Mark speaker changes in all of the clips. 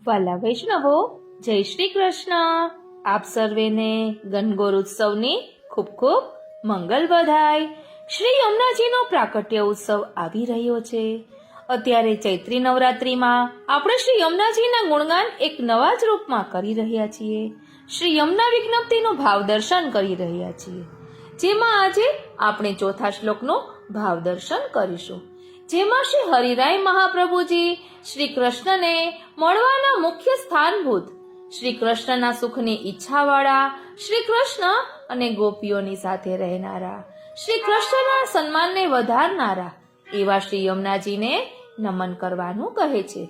Speaker 1: વાલા વૈષ્ણવો, જય શ્રી કૃષ્ણ. આપ સર્વેને ગણગોર ઉત્સવની ખૂબ ખૂબ મંગલ વધાય. શ્રી યમુનાજીનો પ્રાકટ્ય ઉત્સવ આવી રહ્યો છે. અત્યારે ચૈત્રી નવરાત્રિમાં આપણે શ્રી યમુનાજીના ગુણગાન એક નવા જ રૂપમાં કરી રહ્યા છીએ. શ્રી યમુના વિજ્ઞપ્તિનું ભાવ દર્શન કરી રહ્યા છીએ, જેમાં આજે આપણે ચોથા શ્લોકનું ભાવ દર્શન કરીશું, જેમાં શ્રી હરિરાય મહાપ્રભુજી શ્રી કૃષ્ણને મળવાના મુખ્ય સ્થાનભૂત, શ્રી કૃષ્ણના સુખની ઈચ્છાવાળા, શ્રી કૃષ્ણ અને ગોપીઓની સાથે રહેનારા, શ્રી કૃષ્ણના સન્માનને વધારનારા એવા શ્રી યમુનાજીને નમન કરવાનું કહે છે.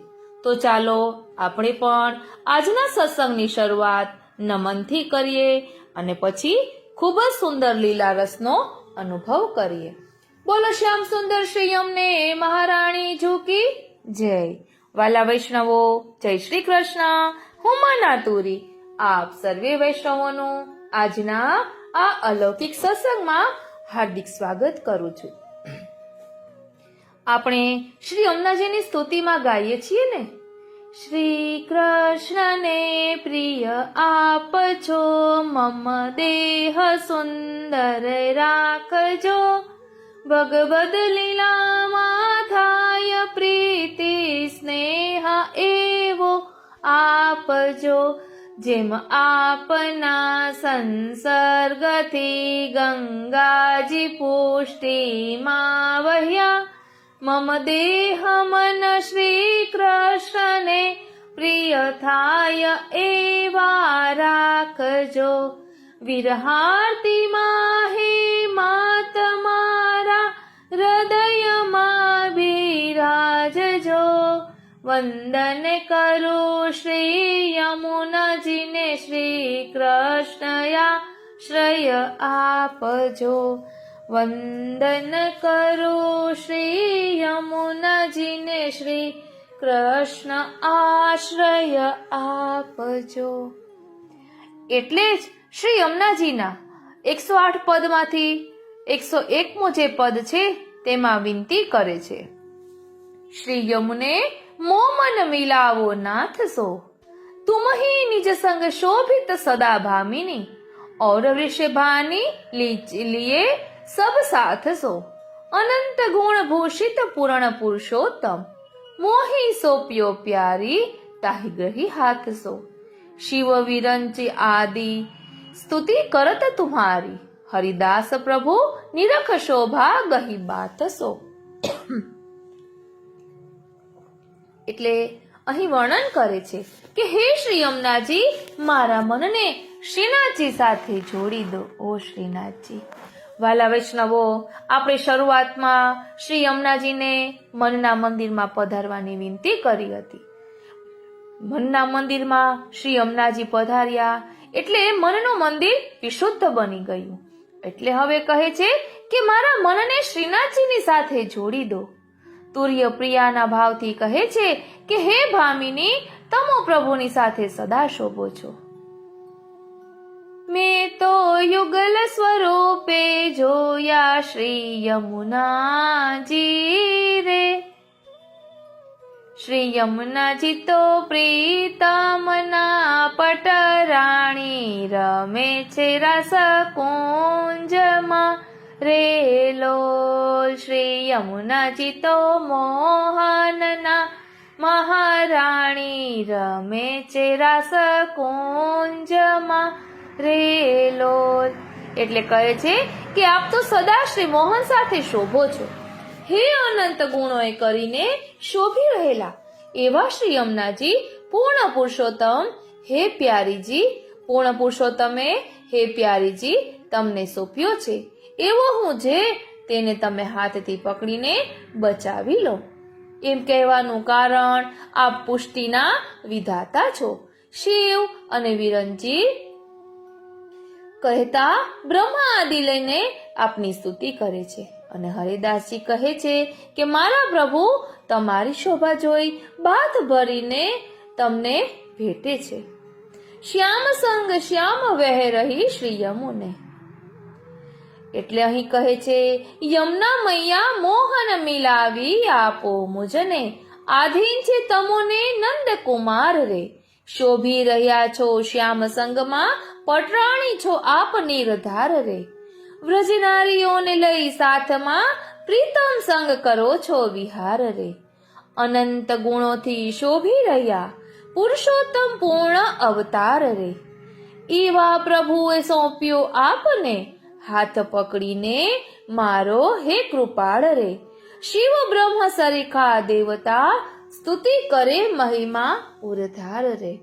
Speaker 1: તો ચાલો આપણે પણ આજના સત્સંગની શરૂઆત નમનથી કરીએ અને પછી ખૂબ જ સુંદર લીલા રસનો અનુભવ કરીએ. બોલો શ્યામ સુંદર શ્રી યમને મહારાણી ઝૂકી જય. વાલા વૈષ્ણવો, જય શ્રી કૃષ્ણ. હું મના તુરી આપ સર્વે વૈષ્ણવોનું આજના આ અલૌકિક સત્સંગમાં હાર્દિક સ્વાગત કરું છું. આપણે શ્રી યમુનાજીની સ્તુતિમાં ગાઈએ છીએ ને, શ્રી કૃષ્ણને પ્રિય આપજો, મમ દેહ સુંદર રાખજો, ભગવદ લીલામાં થાય પ્રીતિ સ્નેહ એવો આપજો, જેમ આપના સંસર્ગથી ગંગાજી પુષ્ટિમાં વહ્યા, મમ દેહ મન શ્રી કૃષ્ણને પ્રિય થાય એવા રાખજો, વિરહાર્તિમાં હે માત મારા હૃદયમાં બિરાજજો, વંદન કરું શ્રી યમુનાજીને, શ્રી કૃષ્ણયા શ્રય આપજો, વંદન કરું શ્રી યમુનાજીને, શ્રી કૃષ્ણ આશ્રય આપજો. એટલે જ શ્રી યમુનાજીના 108 પદમાંથી 101મો જે પદ છે તેમાં વિનંતી કરે છે, શ્રી યમુને મો મન મિલાવો નાથ સો, તુમ ही निज संग शोभित सदा भामिनी, और वृषभानी लिए सब साथ सो, अनंत गुण भूषित पूर्ण पुरुषोत्तम, मोही सोप्यो प्यारी ताहि ग्रही हाथ सो, शिव विरंची आदि स्तुति करत तुम्हारी, हरिदास प्रभु निरख शोभा गही बात સો. એટલે અહીં વર્ણન કરે છે કે હે શ્રી યમુનાજી, મારા મનને શ્રીનાથજી સાથે જોડી દો. ઓ શ્રીનાથજી. વાલા વૈષ્ણવો, આપણે શરૂઆતમાં શ્રી યમુનાજીને મનના મંદિરમાં પધારવાની વિનંતી કરી હતી. મનના મંદિરમાં શ્રી યમુનાજી પધાર્યા એટલે મનનું મંદિર વિશુદ્ધ બની ગયું. એટલે હવે કહે છે કે મારા મનને શ્રીનાથજીની સાથે જોડી દો. તુર્ય પ્રિયાના ભાવથી કહે છે કે હે ભામિની, તમો પ્રભુની સાથે સદા શોભો છો. મેં તો યુગલ સ્વરૂપે જોયા શ્રી યમુનાજી રે, શ્રી યમુનાજી તો પ્રીતમના પટરાણી, રમે છે રસ કુંજમાં રેલો, શ્રી યમુનાજી તો મોહનના મહારાણી, રમે છે રાસ કુંજમાં રેલો. એટલે કહે છે કે આપ તો સદા શ્રી મોહન સાથે શોભો છો. હે અનંત ગુણોએ કરીને શોભી રહેલા એવા શ્રી યમુનાજી પૂર્ણ પુરુષોત્તમ, હે પ્યારીજી, પૂર્ણ પુરુષોત્તમે હે પ્યારીજી તમને સોંપ્યો છે એવો હું જે તેને તમે હાથથી પકડીને બચાવી લો. એમ કહેવાનું કારણ આપ પુષ્ટિના વિધાતા છો. શિવ અને વિરંજી કહેતા બ્રહ્મા આદિ લઈને આપની સ્તુતિ કરે છે અને હરિદાસજી કહે છે કે મારા પ્રભુ તમારી શોભા જોઈ બાથ ભરીને તમને ભેટે છે. શ્યામ સંગ શ્યામ વહે રહી શ્રી યમુને. એટલે અહીં કહે છે, યમુના મૈયા મોહન મિલાવી આપો મુજને, આધીન છે તમોને નંદ કુમાર રે. શોભી રહ્યા છો શ્યામ સંગમાં, પટરાણી છો આપ નિર્ધાર રે. વ્રજનારીઓને લઈ સાથમાં, પ્રીતમ સંગ કરો છો વિહાર રે. અનંત ગુણોથી શોભી રહ્યા, પુરુષોત્તમ પૂર્ણ અવતાર રે. એવા પ્રભુએ સોંપ્યો આપને, હાથ પકડીને મારો હે કૃપાળ રે. શિવ બ્રહ્મ સરીખા દેવતા, સ્તુતિ કરે મહિમા ઉરધાર રે.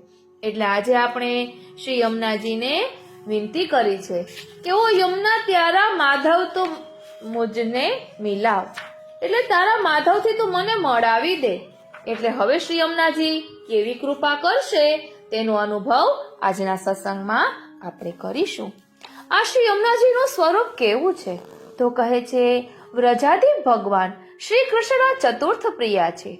Speaker 1: એટલે આજે આપણે શ્રી યમુનાજીને વિનંતી કરી છે કે ઓ યમુના ત્યારા માધવ તો મુજને મિલાવ, એટલે તારા માધવથી તું મને મળાવી દે. એટલે હવે શ્રી યમુનાજી કેવી કૃપા કરશે તેનો અનુભવ આજના સત્સંગમાં આપણે કરીશું. આ શ્રી યમુનાજીનું સ્વરૂપ કેવું છે તો કહે છે, વ્રજાધિ ભગવાન શ્રી કૃષ્ણના ચતુર્થ પ્રિયા છે.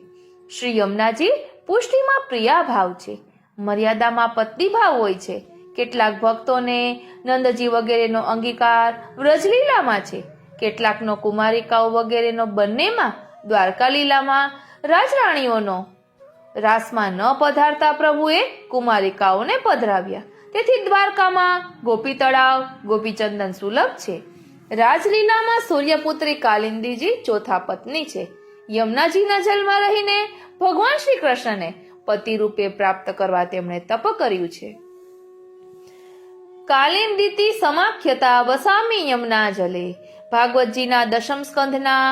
Speaker 1: શ્રી યમુનાજી પુષ્ટિમાં પ્રિયા ભાવ છે, મર્યાદામાં પત્ની ભાવ હોય છે. કેટલાક ભક્તોને નંદજી વગેરેનો અંગીકાર વ્રજલીલામાં છે, કેટલાકનો કુમારિકાઓ વગેરેનો બંનેમાં, દ્વારકા લીલામાં રાજરાણીઓનો રાસમાં ન પધારતા પ્રભુએ કુમારિકાઓને પધરાવ્યા. તેથી દ્વારકામાં ગોપી તળાવ, ગોપીચંદન સુલભ છે. રાજલીલામાં સૂર્યપુત્રી કાલિંદીજી ચોથા પત્ની છે. યમુનાજીના જલમાં રહીને ભગવાન શ્રી કૃષ્ણને પતિ રૂપે પ્રાપ્ત કરવા તેમણે તપ કર્યું છે. કાલિંદીતિ સમાખ્યતા વસામી યમુના જલે. ભાગવતજીના દશમ સ્કંધના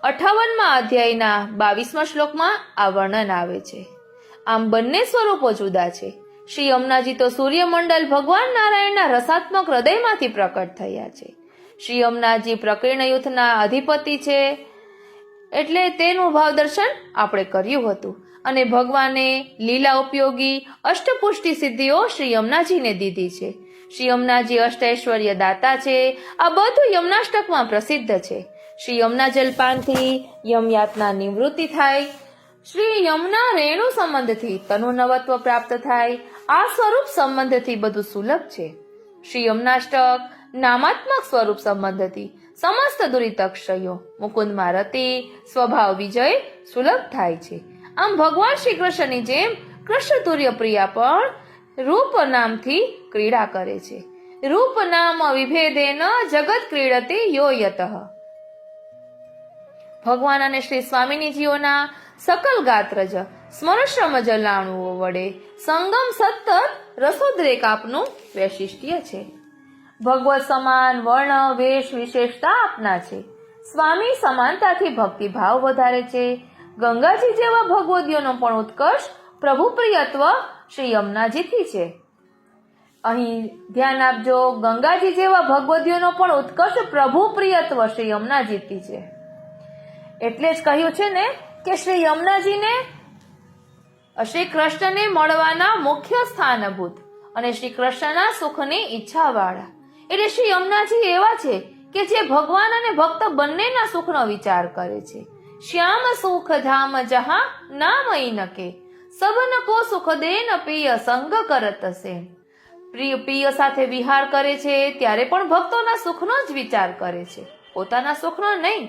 Speaker 1: 58મા અધ્યાયના 22મા શ્લોકમાં આ વર્ણન આવે છે. આમ બંને સ્વરૂપો જુદા છે. શ્રી યમુનાજી તો સૂર્યમંડળ ભગવાન નારાયણના રસાત્મક હૃદયમાંથી પ્રકટ થયા છે. શ્રી યમુનાજી પ્રકીર્ણ યુથના અધિપતિ છે, એટલે તેનું ભાવ દર્શન આપણે કર્યું હતું. અને ભગવાને લીલા ઉપયોગી અષ્ટપુષ્ટિ સિદ્ધિઓ શ્રી યમુનાજીને દીધી છે. શ્રી યમુનાજી અષ્ટૈશ્વર્ય દાતા છે. આ બધું યમુનાષ્ટકમાં પ્રસિદ્ધ છે. શ્રી યમુના જલપાનથી યમયાતના નિવૃત્તિ થાય. શ્રી યમુના રેણુ સંબંધથી તનુ નવત્વ પ્રાપ્ત થાય. આ સ્વરૂપ સંબંધથી બધું સુલભ છે. શ્રી યમુનાષ્ટક નામાત્મક સ્વરૂપ સંબંધથી સમસ્ત દુરિતક્ષયો મુકુંદમાં રતિ સ્વભાવ વિજય સુલભ થાય છે. આમ ભગવાન શ્રી કૃષ્ણની જેમ કૃષ્ણ તુર્ય પ્રિયા પણ રૂપ નામથી ક્રીડા કરે છે. રૂપ નામ વિભેદેન જગત ક્રીડતે યો યતઃ. ભગવાન અને શ્રી સ્વામિનીજીઓના સકલ ગાત્રજ સ્મરશ્રમ જલાણુઓ વડે સંગમ સતત રસોદ્રેક આપનું વૈશિષ્ટ્ય છે. ભગવત સમાન વર્ણ વેશ વિશેષતા આપના છે. સ્વામી સમાનતાથી ભક્તિભાવ વધારે છે. ગંગાજી જેવા ભગવદીઓનો પણ ઉત્કર્ષ પ્રભુ પ્રિયત્વ શ્રી યમુનાજીથી છે. અહીં ધ્યાન આપજો, ગંગાજી જેવા ભગવદીઓનો પણ ઉત્કર્ષ પ્રભુ પ્રિયત્વ શ્રી યમુનાજીથી છે. એટલે જ કહ્યું છે ને કે શ્રી યમુનાજીને શ્રી કૃષ્ણને મળવાના મુખ્ય સ્થાનભૂત અને શ્રી કૃષ્ણના સુખની ઈચ્છા વાળા. એટલે શ્રી યમુનાજી એવા છે કે જે ભગવાન અને ભક્ત બંનેના સુખનો વિચાર કરે છે. શ્યામ સુખ ધામ જહા નામ ઇનકે, સબન કો સુખ દેન પિય સંગ કરત સે. પ્રિય સાથે વિહાર કરે છે ત્યારે પણ ભક્તોના સુખનો જ વિચાર કરે છે, પોતાના સુખનો નહીં.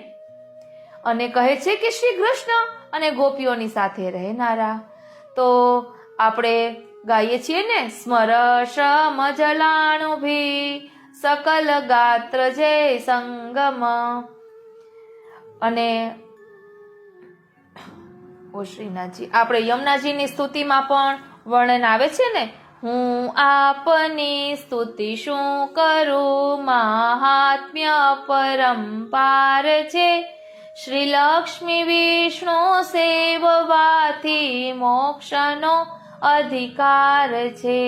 Speaker 1: અને કહે છે કે શ્રી કૃષ્ણ અને ગોપીઓની સાથે રહેનારા. તો આપણે ગાઈએ છીએ ને, સ્મરશ મજલાણુ ભી સકલ ગાત્ર જય સંગમ. અને ઓ શ્રીનાથજી, આપણે યમુનાજીની સ્તુતિમાં પણ વર્ણન આવે છે ને, હું આપની સ્તુતિ શું કરું, મહાત્મ્ય પરંપાર છે. શ્રી લક્ષ્મી વિષ્ણુ સેવવાથી મોક્ષનો અધિકાર છે.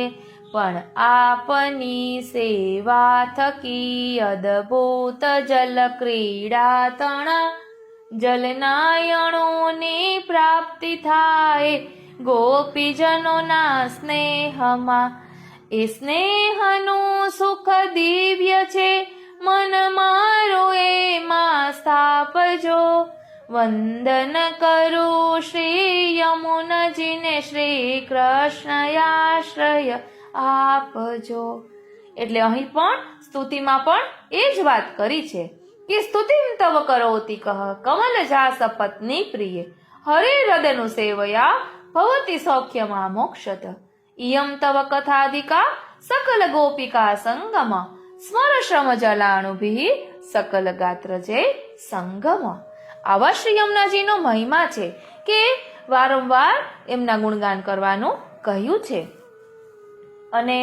Speaker 1: પણ આપની સેવા થકી અદભુત જલ ક્રીડા તણા જલનાયણોની પ્રાપ્તિ થાય. ગોપીજનોના સ્નેહમાં એ સ્નેહનું સુખ દિવ્ય છે. મન મારો એમાં સ્થાપજો. વંદન કરું શ્રી યમુનાજીને, શ્રી કૃષ્ણ આશ્રય આપજો. એટલે અહીં પણ સ્તુતિમાં પણ એ જ વાત કરી છે કે સ્તુતિમ તવ કરોતિ કહ કમલ જાસ પત્ની પ્રિય. હરિહૃદયનું સેવયા ભવતી સૌખ્યમાં મોક્ષત ઇયમ તવ કથાધિકા સકલ ગોપિકા સંગમ સ્મર શ્રમ જલાણુભિ સકલ ગાત્ર જય સંગમ. આવા શ્રી યમુનાજીનો મહિમા છે કે વારંવાર એમના ગુણગાન કરવાનું કહ્યું છે. અને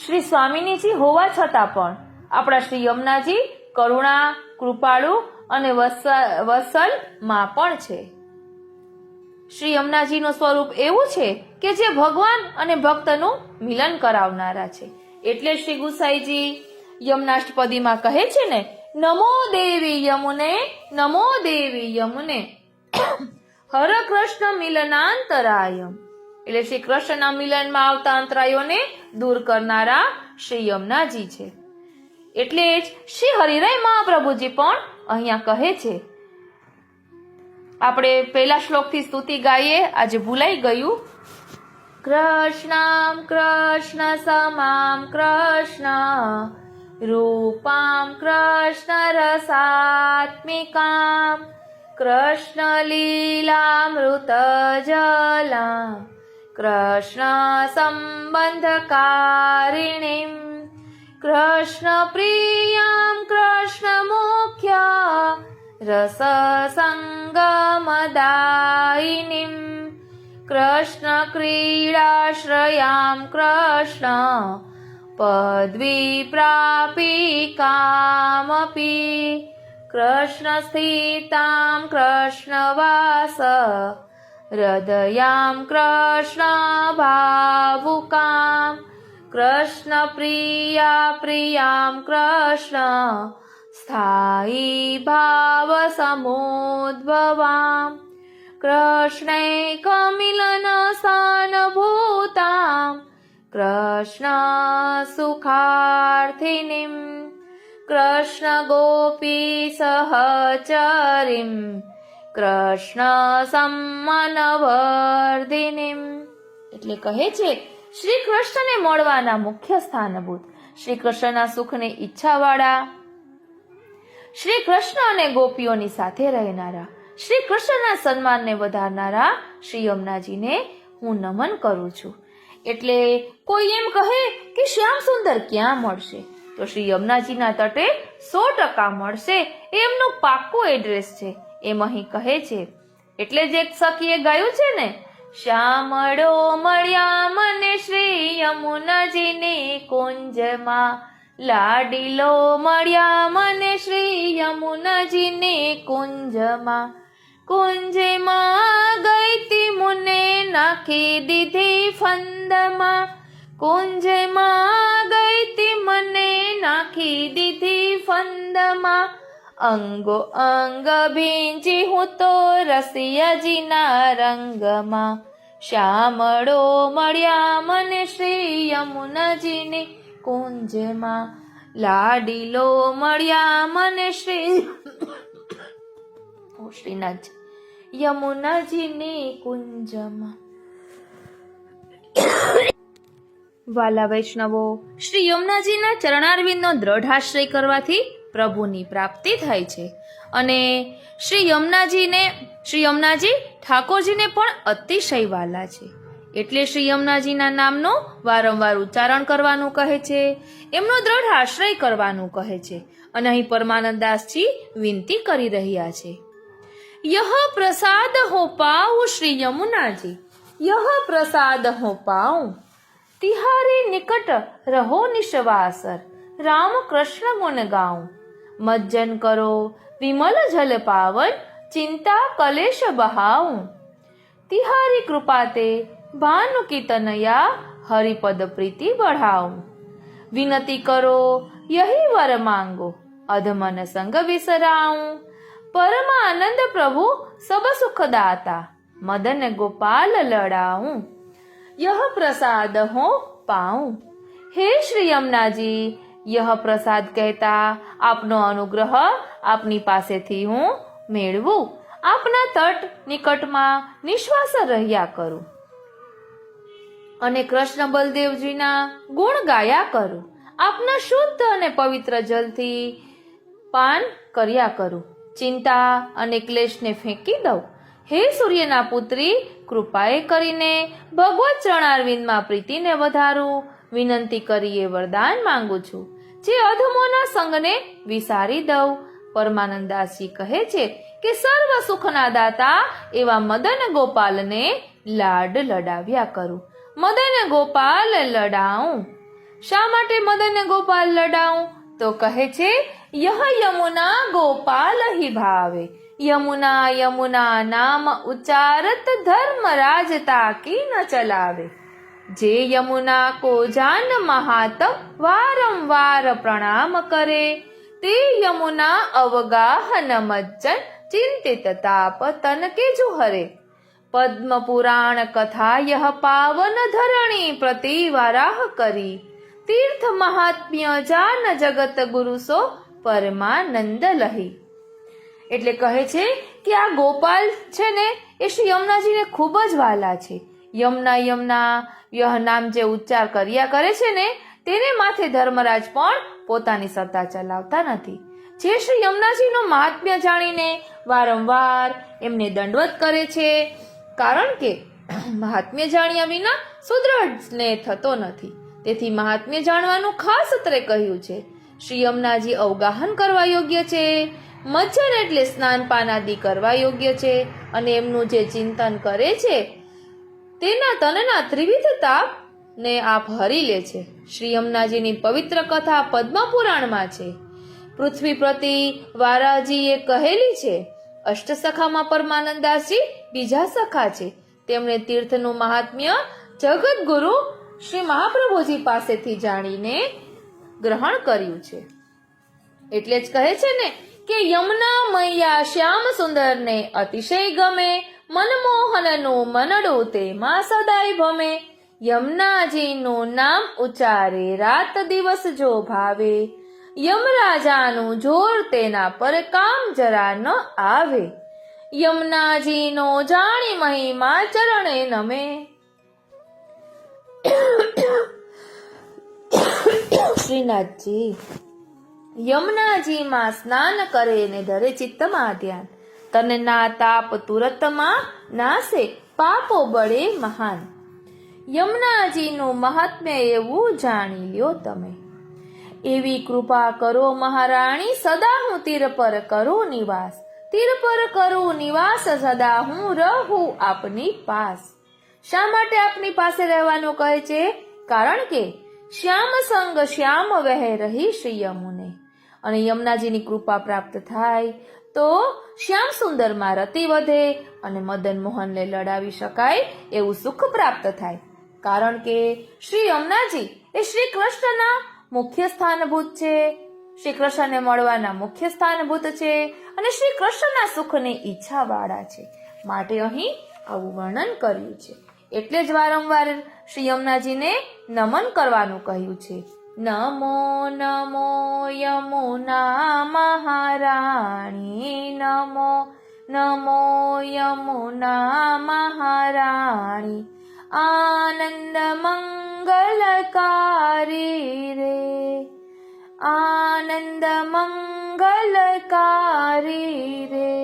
Speaker 1: શ્રી સ્વામિનીજી હોવા છતાં પણ આપણા શ્રી યમુનાજી કરુણા, કૃપાળુ અને વત્સલ માં પણ છે. શ્રી યમુનાજીનું સ્વરૂપ એવું છે કે જે ભગવાન અને ભક્તનું મિલન કરાવનારા છે. એટલે શ્રી ગુસાઈજી યમુનાષ્ટપદીમાં કહે છે ને, નમો દેવી યમુને, નમો દેવી યમુને, હર કૃષ્ણ મિલનાંતરાયમ. એટલે શ્રી કૃષ્ણના મિલનમાં આવતા અંતરાયોને દૂર કરનારા શ્રી યમુનાજી છે. એટલે જ શ્રી હરિરાય મહાપ્રભુજી પણ અહીંયા કહે છે. આપણે પહેલા શ્લોકથી સ્તુતિ ગાઈએ, આજે ભૂલાઈ ગયું. કૃષ્ણમ કૃષ્ણ સમામ કૃષ્ણ રૂપામ કૃષ્ણ રસાત્મિકામ કૃષ્ણ લીલામૃત જલામ કૃષ્ણ સંબંધકારિણીમ કૃષ્ણ પ્રિયામ કૃષ્ણ મુખ્ય રસ સંગમદાયિનીમ કૃષ્ણ ક્રીડાશ્રયામ કૃષ્ણ પદવી પ્રાપિકામપી કૃષ્ણ સ્થિતામ કૃષ્ણ વાસ હૃદયામ કૃષ્ણ ભાવુકામ કૃષ્ણ પ્રિયા પ્રિયામ કૃષ્ણ સ્થાયી ભાવ સમુદ્ભવામ કૃષ્ણૈકમિલન સ્થાનભૂતામ કૃષ્ણ સુખાર્થિનીમ કૃષ્ણ ગોપી સહચરીમ કૃષ્ણ સમ્માનવર્ધિનીમ. એટલે કહે છે શ્રી કૃષ્ણને મળવાના મુખ્ય સ્થાનભૂત, શ્રી કૃષ્ણના સુખને ઈચ્છાવાળા, શ્રી કૃષ્ણ અને ગોપીઓની સાથે રહેનારા, શ્રી કૃષ્ણના સન્માનને વધારનારા શ્રી યમુનાજીને હું નમન કરું છું. એટલે કોઈ એમ કહે કે શ્યામ સુંદર ક્યાં મળશે, તો શ્રી યમુનાજીના તટે 100% મળશે. એમનું પાક્કું એડ્રેસ છે, એમ અહીં કહે છે. એટલે જ એક સખીએ ગાયું છે ને, શ્યામળો મળ્યા મને શ્રી યમુનાજીની કુંજમાં, લાડીલો મળ્યા મને શ્રી યમુનાજીની કુંજમાં, કુંજમાં ગઈતી મુને નાખી દીધી ફંદમાં, કુંજમાં ગઈતી મને નાખી દીધી ફંદમાં, અંગો અંગ ભીંજી હું તો રસિયાજીના રંગમાં, શ્યામળો મળ્યા મને શ્રી યમુનાજીની કુંજમાં, લાડીલો મળ્યા મને શ્રીનાથ યમુનાજીની કુંજમાં. વાલા વૈષ્ણવો, શ્રી યમુનાજીના ચરણારવિંદનો દ્રઢ આશ્રય કરવાથી પ્રભુની પ્રાપ્તિ થાય છે. અને શ્રી યમુનાજી ઠાકોરજીને પણ અતિશય વાલા છે. એટલે શ્રી યમુનાજીના નામનું વારંવાર ઉચ્ચારણ કરવાનું કહે છે, એમનો દ્રઢ આશ્રય કરવાનું કહે છે. અને અહીં પરમાનંદાસજી વિનંતી કરી રહ્યા છે, યહ પ્રસાદ હો પાઉ શ્રી યમુનાજી, યહ પ્રસાદ હો પાઉ, તિહારી નિકટ રહો નિશ્વાસર, રામ કૃષ્ણ ગુણ ગાઉં, મજ્જન કરો વિમલ જલ પાવન, ચિંતા કલેશ બહાઉં, તિહારી કૃપાતે ભાનુ કીતનયા, હરિપદ પ્રીતિ બઢાઉં, વિનતી કરો યહી વર માંગો, અધમન સંગ વિસરાઉં, પરમાનંદ પ્રભુ સબ સુખદાતા, મદન ગોપાલ લડાઉં, यह प्रसाद हो पाऊं. हे श्री यमुनाजी, यह प्रसाद કહેતા આપનો અનુગ્રહ આપની પાસેથી હું મેળવું, આપના તટ નિકટમાં નિશ્વાસ રહ્યા કરું અને કૃષ્ણ બલદેવજીના ગુણ ગાયા કરું, આપના શુદ્ધ અને પવિત્ર જલથી પાન કર્યા કરું. ચિંતા અને ક્લેશને ફેંકી દઉં? હે સૂર્યના પુત્રી, કૃપાએ કરીને ભગવત ચરણારવિંદમાં પ્રીતિને વધારું. વિનંતી કરી એ વરદાન માંગુ છું, જે અધમોના સંગને વિસારી દઉં. પરમાનંદાસજી કહે છે કે સર્વ સુખના દાતા એવા મદન ગોપાલને લાડ લડાવ્યા કરું. મદન ગોપાલ લડાઉં. શા માટે મદન ગોપાલ લડાઉં? તો કહે છે, યહ યમુના ગોપાલ હિ ભાવે, યમુના યમુના નામ ઉચ્ચારત ધર્મરાજ તાકી ન ચલાવે. જે યમુના કો જાન મહાત વારંવાર પ્રણામ કરે, તે યમુના અવગાહન મજ્જન ચિંતિત તાપ તન કે જુહરે. પદ્મ પુરાણ કથા યહ પાવન ધરણી પ્રતિવારાહ કરી, તીર્થ મહાત્મ્ય જાન જગત ગુરુ સો પરમાનંદ લહી. એટલે કહે છે કે આ ગોપાલ છે ને એ શ્રી યમુનાજીને ખૂબ જ વાલા છે. યમુના યમુના યહ નામ જે ઉચ્ચાર કર્યા કરે છે ને તેને માથે ધર્મરાજ પણ પોતાની સત્તા ચલાવતા નથી. જે શ્રી યમુનાજીનો મહાત્મ્ય જાણીને વારંવાર એમને દંડવત કરે છે, કારણ કે મહાત્મ્ય જાણ્યા વિના સુદ્રઢ સ્નેહ થતો નથી. તેથી મહાત્મ્ય જાણવાનું ખાસ અત્રે કહ્યું છે. શ્રી યમુનાજી અવગાહન કરવા યોગ્ય છે, મજ્જન એટલે સ્નાન પાનાદિ કરવા યોગ્ય છે, અને એમનું જે ચિંતન કરે છે તેના તનના ત્રિવિધ તાપ ને આપ હરી લે છે. શ્રી યમુનાજીની પવિત્ર કથા પદ્મ પુરાણમાં છે. પૃથ્વીપતિ વારાજીએ કહેલી છે. અષ્ટસખામાં પરમાનંદાસજી બીજા સખા છે. તેમણે તીર્થનું મહાત્મ્ય જગતગુરુ શ્રી મહાપ્રભુજી પાસેથી જાણીને ગ્રહણ કર્યું છે. એટલે જ કહે છે ને કે યમુના મૈયા શ્યામ સુંદરને અતિશય ગમે, મનમોહનનું મનડું તેમાં સદાય ભમે. યમુનાજીનું નામ ઉચ્ચારે રાત દિવસ જો ભાવે, યમરાજાનું જોર તેના પર કામ જરા ન આવે. યમુનાજીનો જાણી મહિમા ચરણે નમે. શ્રીનાથજી યમુનાજીમાં સ્નાન કરે ને ધરે ચિત્તમાં ધ્યાન, તનના તાપ તુરતમાં નાશે, પાપો બળે મહાન. યમુનાજીનું મહાત્મ્ય એવું જાણી લ્યો તમે. એવી કૃપા કરો મહારાણી, સદા હું તીર પર કરું નિવાસ. તીર પર કરું નિવાસ, સદા હું રહું આપની પાસ. શા માટે આપની પાસે રહેવાનું કહે છે? કારણ કે શ્યામ સંગ શ્યામ વહે રહી શ્રી યમુને. અને યમુનાજીની કૃપા પ્રાપ્ત થાય તો શ્યામ સુંદરમાં રતિ વધે અને મદન મોહનને લડાવી શકાય એવું સુખ પ્રાપ્ત થાય. કારણ કે શ્રી યમુનાજી એ શ્રી કૃષ્ણના મુખ્ય સ્થાનભૂત છે, શ્રી કૃષ્ણને મળવાના મુખ્ય સ્થાનભૂત છે, અને શ્રી કૃષ્ણના સુખની ઈચ્છા વાળા છે. માટે અહીં આવું વર્ણન કર્યું છે. એટલે જ વારંવાર શ્રી યમુનાજીને નમન કરવાનું કહ્યું છે. નમો નમો યમુના મહારાણી, નમો નમો યમુના મહારાણી. આનંદ મંગલકારી રે, આનંદ મંગલકારી રે.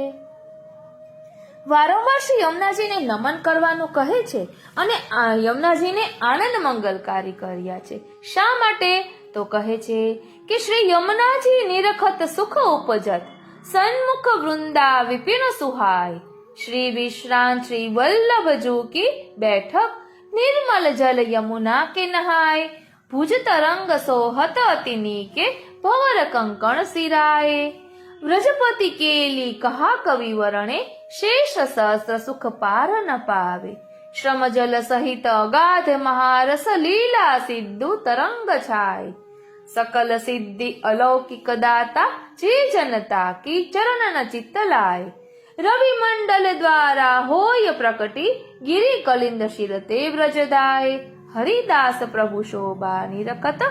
Speaker 1: વારંવાર શ્રી યમુનાજીને નમન કરવાનું કહે છે અને આ યમુનાજીને આનંદ મંગલકારી કર્યા છે. શા માટે? તો કહે છે કે શ્રી યમુનાજી નિરખત સુખ ઉપજત, સન્મુખ વૃંદા વિપિન સુહાય. શ્રી વિશ્રાંત શ્રી વલ્લભ જુ કી બેઠક, નિર્મલ જલ યમુના કે નહાય. ભુજ તરંગ સોહત અતિની કે ભવર કંકણ સિરાય. વ્રજપતિ કેલી કહા કવિ વરણે, શેષ સહસ્ર સુખ પાર ન પાવે. શ્રમ જલ સહિત અગાધ મહારસ, લીલા સિદ્ધુ તરંગ છાય. સકલ સિદ્ધિ અલૌકિક દાતા, જે જનતા કી ચરણ ચિત્ત લાય. રવિ મંડલ દ્વારા હોય પ્રકટી, ગિરી કલિંદ શિરતે વ્રજદાય. હરિદાસ પ્રભુ શોભા નિરખત,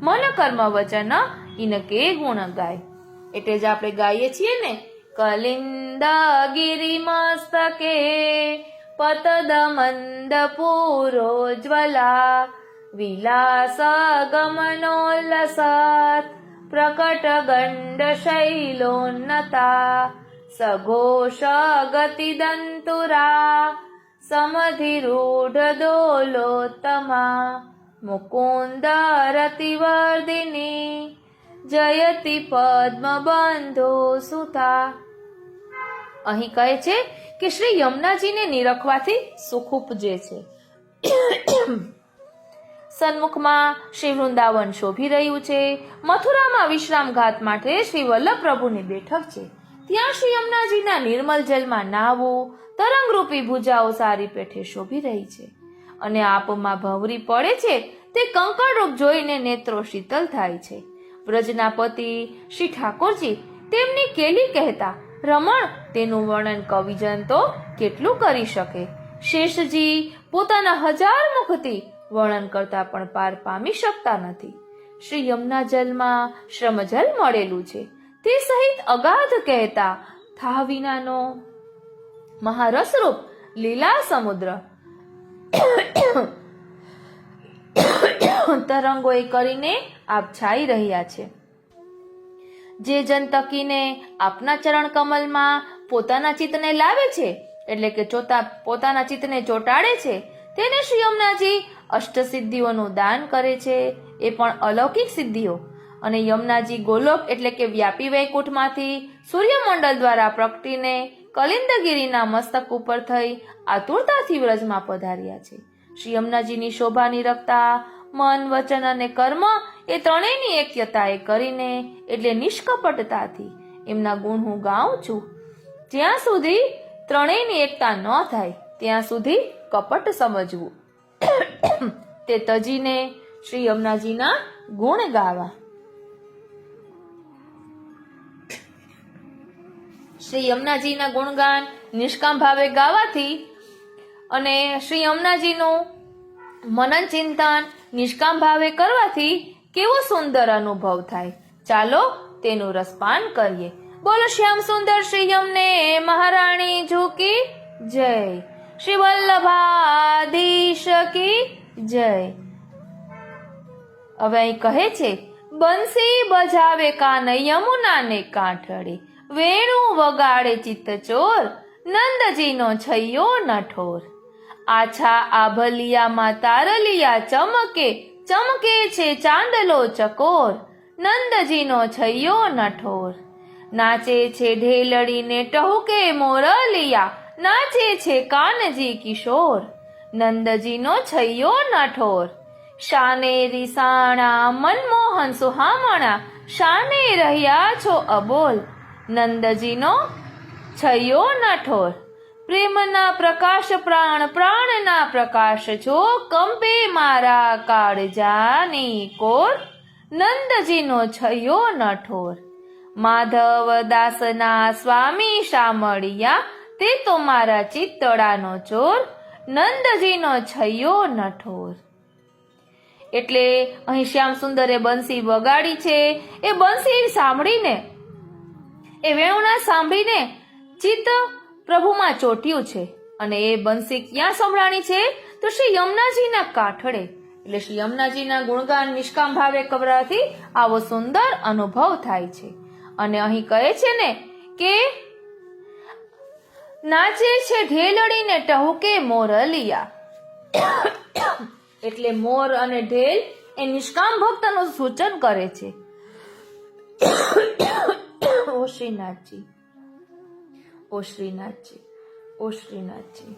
Speaker 1: મન કર્મ વચન ઇનકે ગુણ ગાય. એટલે જ આપણે ગાઈએ છીએ ને, કલિંદ ગિરી મસ્તકે પતદ મંદ પૂરોજ્વલા. વિલાસ ગમનોલ્લસત પ્રકટ ગંડ શૈલોન્નતા. સઘોષ ગતિ દંતુરા સમધિરૂઢ દોલોત્તમા મુકુંદ રતિવર્ધિની જયતિ પદ્મબંધો સુતા. અહીં કહે છે કે શ્રી યમુનાજીને નિરખવાથી સુખ ઉપજે છે. સન્મુખમાં શ્રી વૃંદાવન શોભી રહ્યું છે. મથુરામાં વિશ્રામ ઘાત માટે શ્રી વલ્લભ પ્રભુની બેઠક છે. ત્યાં શ્રી યમુનાજીના નિર્મલ જલમાં નાહવું, તરંગરૂપી ભુજાઓ સારી પેઠે શોભી રહી છે. અને આપમાં ભંવરી પડે છે તે કંકણરૂપ જોઈને નેત્રો શીતલ થાય છે. વ્રજના પતિ શ્રી ઠાકોરજી તેમની કેલી કહેતા, રમણ, તેનું વર્ણન કવિજન તો કેટલું કરી શકે. શેષજી પોતાના 1000 મુખથી વર્ણન કરતા પણ પાર પામી શકતા નથી. શ્રી યમુના જલમાં શ્રમજલ મળેલું છે તે સહિત અગાધ કહેતા થા વિનાનો મહારસરૂપ લીલા સમુદ્ર તરંગોએ કરીને આપ છાઈ રહ્યા છે. જે જન તકીને આપના ચરણ કમલમાં પોતાના ચિત્તને લાવે છે, એટલે કે પોતાના ચિત્તને ચોંટાડે છે, તેને શ્રી યમુનાજી અષ્ટસિદ્ધિઓનું દાન કરે છે, એ પણ અલૌકિક સિદ્ધિઓ. અને યમુનાજી ગોલોક એટલે કે વ્યાપી વૈકુંઠમાંથી સૂર્યમંડળ દ્વારા પ્રગટીને કલિંદગીરીના મસ્તક ઉપર થઈ આતુરતાથી વ્રજમાં પધાર્યા છે. શ્રી યમુનાજીની શોભા નિરખતા મન, વચન અને કર્મ એ ત્રણેયની એક્યતાએ કરીને એટલે નિષ્કપટતાથી એમના ગુણ હું ગાઉં છું. જ્યાં સુધી ત્રણેયની એકતા ન થાય ત્યાં સુધી કપટ સમજવું, તે તજીને શ્રી યમુનાજીના ગુણ ગાવા. શ્રી યમુનાજીના ગુણગાન નિષ્કામ ભાવે ગાવાથી અને શ્રી યમુનાજીનું મનન ચિંતન નિષ્કામ ભાવે કરવાથી કેવો સુંદર અનુભવ થાય. ચાલો તેનું રસપાન કરીએ. બોલો શ્યામ સુંદર શ્રી યમને મહારાણી કી જય. શ્રી વલ્લભાધીશ કી જય. હવે અહીં કહે છે, બંસી બજાવે કાન યમુનાને કાંઠળે, વેણુ વગાડે ચિત્તચોર, નંદજીનો છૈયો નઠોર. આછા આભલિયામાં તારલિયા ચમકે, ચમકે છે ચાંદલો ચકોર, નંદજીનો છૈયો નઠોર. નાચે છે ઢેલડીને ટહુકે મોરલિયા, નાચે છે કાનજી કિશોર, નંદજીનો છૈયો નઠોર. શાને રીસાણા મનમોહન સુહામણા, શાને રહ્યા છો અબોલ, નંદજીનો છૈયો નઠોર. પ્રેમના પ્રકાશ પ્રાણ, પ્રાણના પ્રકાશ છો, કંપે મારા કાળજાની કોર, નંદજીનો છૈયો નઠોર. માધવ દાસના સ્વામી શામળિયા, તે તો મારા ચિત્તડાનો ચોર, નંદજીનો છૈયો નઠોર. એટલે અહીં શ્યામ સુંદરે બંસી વગાડી છે. એ બંસી સાંભળીને, એ વેણુના સાંભળીને ચિત્ત પ્રભુમાં ચોટ્યું છે. અને એ બંસી ક્યાં સંભળાણી છે? તો શ્રી યમુનાજીના કાંઠળે. એટલે શ્રી યમુનાજીના ગુણગાન નિષ્કામ ભાવે કરવાથી આવો સુંદર અનુભવ થાય છે. અને અહીં કહે છે ને કે નાચે છે ઢેલડીને ટહુકે મોરલિયા. એટલે મોર અને ઢેલ એ નિષ્કામ ભક્તનું સૂચન કરે છે. ઓ શ્રીનાથજી, ઓ શ્રીનાથજી, ઓ શ્રીનાથજી.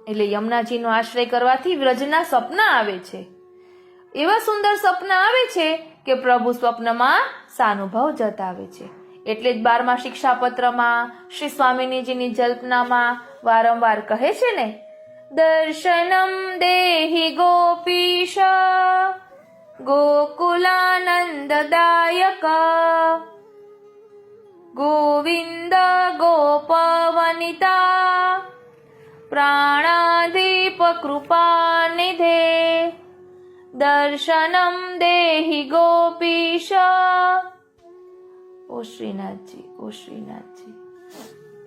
Speaker 1: એટલે યમુનાજીનો આશ્રય કરવાથી વ્રજના સપના આવે છે. એવા સુંદર સપના આવે છે કે પ્રભુ સ્વપ્નમાં સાનુભવ જતાવે છે. એટલે જ 12મા શિક્ષાપત્રમાં શ્રી સ્વામિનીજીની જલ્પનામાં વારંવાર કહે છે ને, દર્શનમ દેહી ગોપીશ ગોકુલાનંદદાયક, ગોવિંદ ગોપવનિતા પ્રાણાધીપ કૃપાનિધે, દર્શનમ દેહી ગોપીશ. ઓ શ્રીનાથજી, ઓ શ્રીનાથજી.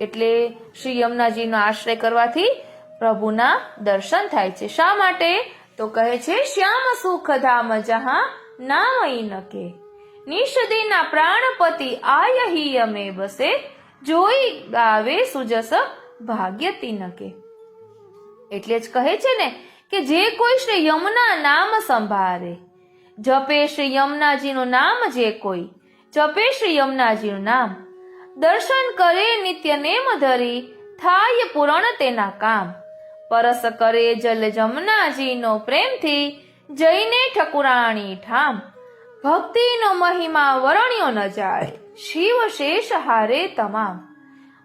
Speaker 1: એટલે શ્રી યમુનાજીનો આશ્રય કરવાથી પ્રભુના દર્શન થાય છે. શા માટે? તો કહે છે, શ્યામ સુખ ધામ જહાં નામઈ નકે, નિષદીના પ્રાણપતિ આયહી અમે બસે, જોઈ ગાવે સુજસ ભાગ્ય તિનકે. એટલે જ કહે છે ને કે જે કોઈ શ્રી યમુના નામ સંભાળે, જપે શ્રી યમુનાજીનું નામ, જે કોઈ જપે શ્રી યમુનાજીનું નામ, દર્શન કરે નિત્ય નેમ ધરી, થાય પૂરણ તેના કામ. પરસ કરે જલ જમનાજીનો પ્રેમથી, જઈને ઠકુરાણી ઠામ. ભક્તિનો મહિમા વર્ણ્યો ન જાય, શિવ શેષ હારે તમામ.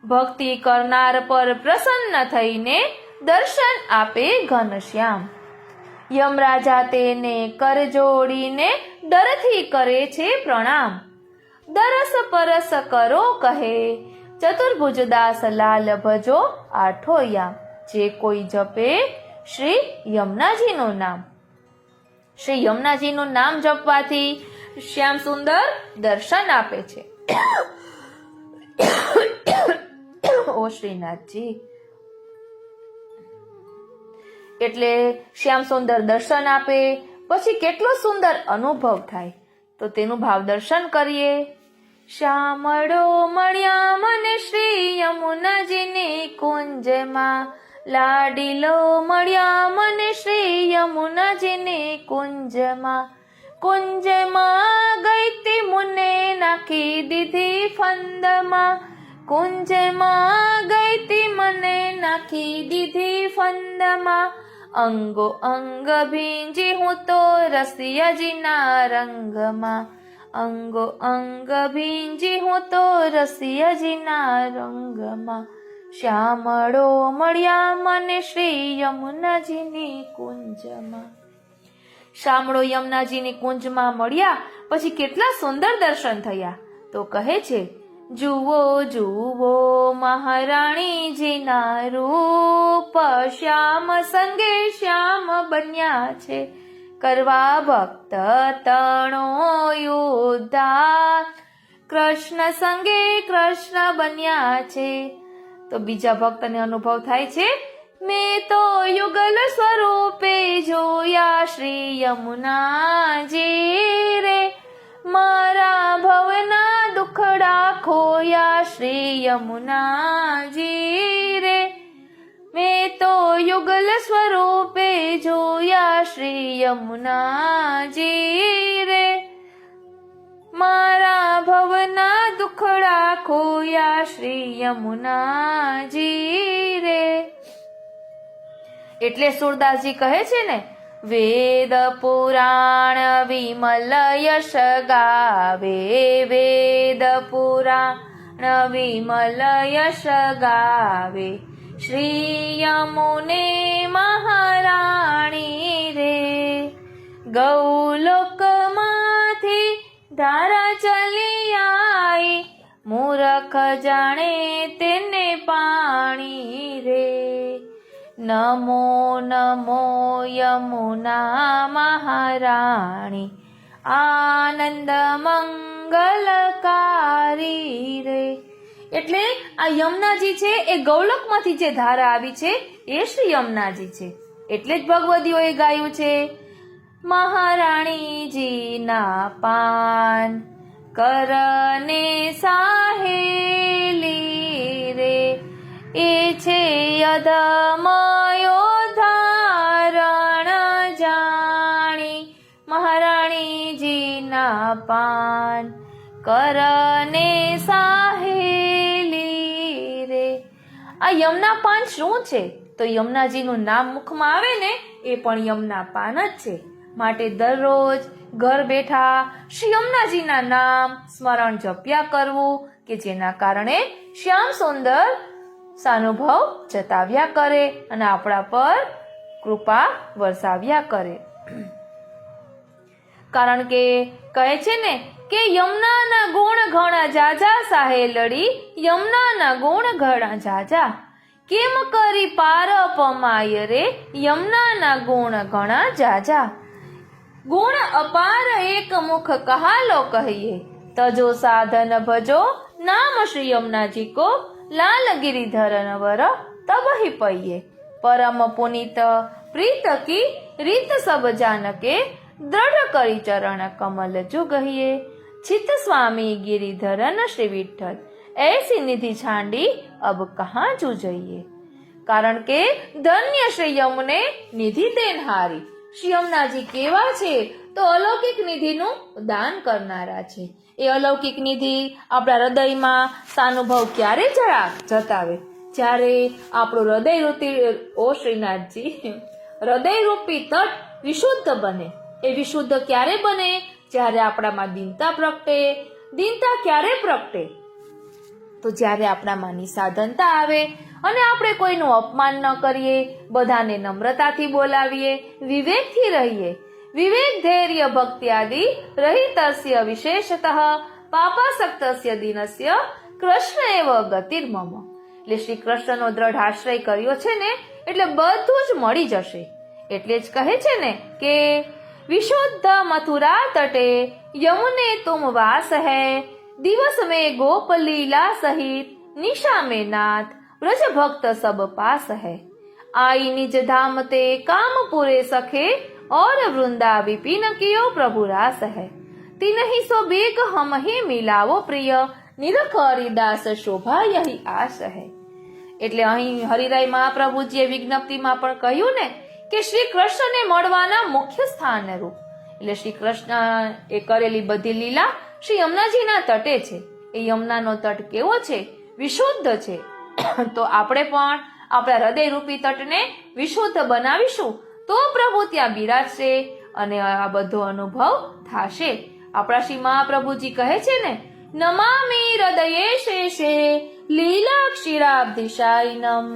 Speaker 1: ભક્તિ કરનાર પર પ્રસન્ન થઈને, દર્શન આપે ઘનશ્યામ. યમરાજા તેને કર જોડીને, ડરથી કરે છે પ્રણામ. દરસ પરસ કરો કહે, ચતુર્ભુજ દાસ લાલ ભજો આઠો યામ. જે કોઈ જપે શ્રી યમુનાજીનું નામ. શ્રી યમુનાજીનું નામ જપવાથી શ્યામ સુંદર દર્શન આપે છે. ઓ શ્રીનાથજી. એટલે શ્યામ સુંદર દર્શન આપે પછી કેટલો સુંદર અનુભવ થાય, તો તેનું ભાવ દર્શન કરીએ. શ્યામળો મળ્યા મને શ્રી યમુનાજીની કુંજમાં, લાડીલો મળ્યા મને શ્રી યમુનાજીની કુંજમાં. કુંજમાં ગઈ તી મુને નાખી દીધી ફંદમાં, કુંજમાં ગઈ તી મને નાખી દીધી ફંદમાં. અંગો અંગ ભીંજી હું તો રસિયાજીના રંગમાં, અંગો અંગ ભીંજી હું તો રસિયાજીના રંગમાં. શ્યામળો મળ્યા મને શ્રી યમુનાજીની કુંજમાં. શામળો યમુનાજીની કુંજમાં મળ્યા પછી કેટલા સુંદર દર્શન થયા. તો કહે છે, જુઓ જુઓ મહારાણીજીના રૂપ, શ્યામ સંગે શ્યામ બન્યા છે, કરવા ભક્ત તણો યુદ્ધાર. કૃષ્ણ સંગે કૃષ્ણ બન્યા છે. તો બીજા ભક્તને અનુભવ થાય છે, મેં તો યુગલ સ્વરૂપે જોયા શ્રી યમુનાજી રે, મારા ભવના દુખડા ખોયા શ્રી યમુનાજી રે. મેં તો યુગલ સ્વરૂપે જોયા શ્રી યમુનાજી રે, મારા ભવના દુખડા ખોયા શ્રી યમુનાજી રે. એટલે સુરદાસજી કહે છે ને, વેદ પુરાણ વિમલ યશ ગાવે, વેદ પુરાણ વિમલ યશ ગાવે, શ્રી યમુને મહારાણી રે. ગૌલોકમાંથી ધારા ચલી આઈ, મૂરખ જાણે તેને પાણી રે. નમો નમો યમુના મહારાણી, આનંદ મંગલકારી રે. એટલે આ યમુનાજી છે એ ગૌલોકમાંથી જે ધારા આવી છે એ શ્રી યમુનાજી છે. એટલે જ ભગવદીઓએ ગાયું છે, મહારાણીજીના પાન કરને સાહેલી રે, એ છે અધમયો ધારણ જાણી. મહારાણીજીના પાન કરને સાહેલી રે. આ યમુના પાન શું છે? તો યમુનાજીનું નામ મુખમાં આવે ને એ પણ યમુના પાન જ છે. માટે દરરોજ ઘર બેઠા શ્રી યમુનાજીના નામ સ્મરણ જપ્યા કરવું, કે જેના કારણે શ્યામ સુંદર સાનુભવ જતાવ્યા કરે અને આપણા પર કૃપા વરસાવ્યા કરે. કારણ કે કહે છે ને કે યમુનાના ગુણ ઘણા જાજા, સાહે લડી યમુનાના ગુણ ઘણા જાજા. કેમ કરી પાર પમાય રે, યમુનાના ગુણ ઘણા જાજા. ગુણ અપાર એક મુખ કહાલો કહીએ, તજો સાધન ભજો નામ શ્રી યમુનાજી કો, લાલ ગિરિધર નવર તબ ही पइये. परम पुनीत प्रीत की રીત સબ જાનકે, દ્રઢ કરી ચરણ કમલ જુગહીએ. ચિત્ત સ્વામી ગિરિધરન શ્રી વિઠ્ઠલ, ऐसी निधि छांडी अब कहाँ जू जइए। કારણ કે ધન્ય શ્રી યમને નિધિ દેનહારી। શ્રી યમુનાજી કેવા છે તો અલૌકિક નિધિનું દાન કરનારા છે। એ અલૌકિક નિધિ આપણા હૃદયમાં સાનુભવ ક્યારે જતાવે? જ્યારે આપણું હૃદય ઓ શ્રીનાથજી હૃદયરૂપી તટ વિશુદ્ધ બને। એ વિશુદ્ધ ક્યારે બને? જ્યારે આપણામાં દીનતા પ્રગટે। દીનતા ક્યારે પ્રગટે? તો જ્યારે આપણામાં નિસાધનતા આવે અને આપણે કોઈનું અપમાન ન કરીએ, બધાને નમ્રતાથી બોલાવીએ, વિવેકથી રહીએ। વિવેક ધૈર્ય ભક્તિ આદિ રહિતસ્ય વિશેષતઃ પાપાસક્તસ્ય દીનસ્ય કૃષ્ણ એવ ગતિર્મમ। એટલે શ્રી કૃષ્ણનો દ્રઢ આશ્રય કર્યો છે ને એટલે બધું જ મળી જશે। એટલે જ કહે છે ને કે વિશુદ્ધ મથુરા તટે યમુને તુમ વાસ હૈ, દિવસ में गोप लीला सहित निशा में नाथ ब्रज भक्त सब पास है। आई निज धाम ते काम पूरे सखे और वृंदा विपिन कियो प्रभु रास है। तिनहि सो बेग हम ही मिलावो प्रिय, निरख हरिदास शोभा यही आस है। એટલે અહીં હરિરાય મહાપ્રભુજીએ વિજ્ઞપ્તિમાં પણ કહ્યું ને કે શ્રી કૃષ્ણને મળવાના મુખ્ય સ્થાન રૂપ એટલે શ્રી કૃષ્ણ એ કરેલી બધી લીલા શ્રી યમુનાજીના તટે છે। એ યમુનાનો તટ કેવો છે? વિશુદ્ધ છે। તો આપણે પણ આપણા હૃદયરૂપી તટને વિશુદ્ધ બનાવીશું તો પ્રભુ ત્યાં બિરાજશે અને આ બધો અનુભવ થશે। આપણા શ્રી મહાપ્રભુજી કહે છે ને, નમામિ હૃદયે શેષે લીલા ક્ષીરાબ્ધિશાયિનમ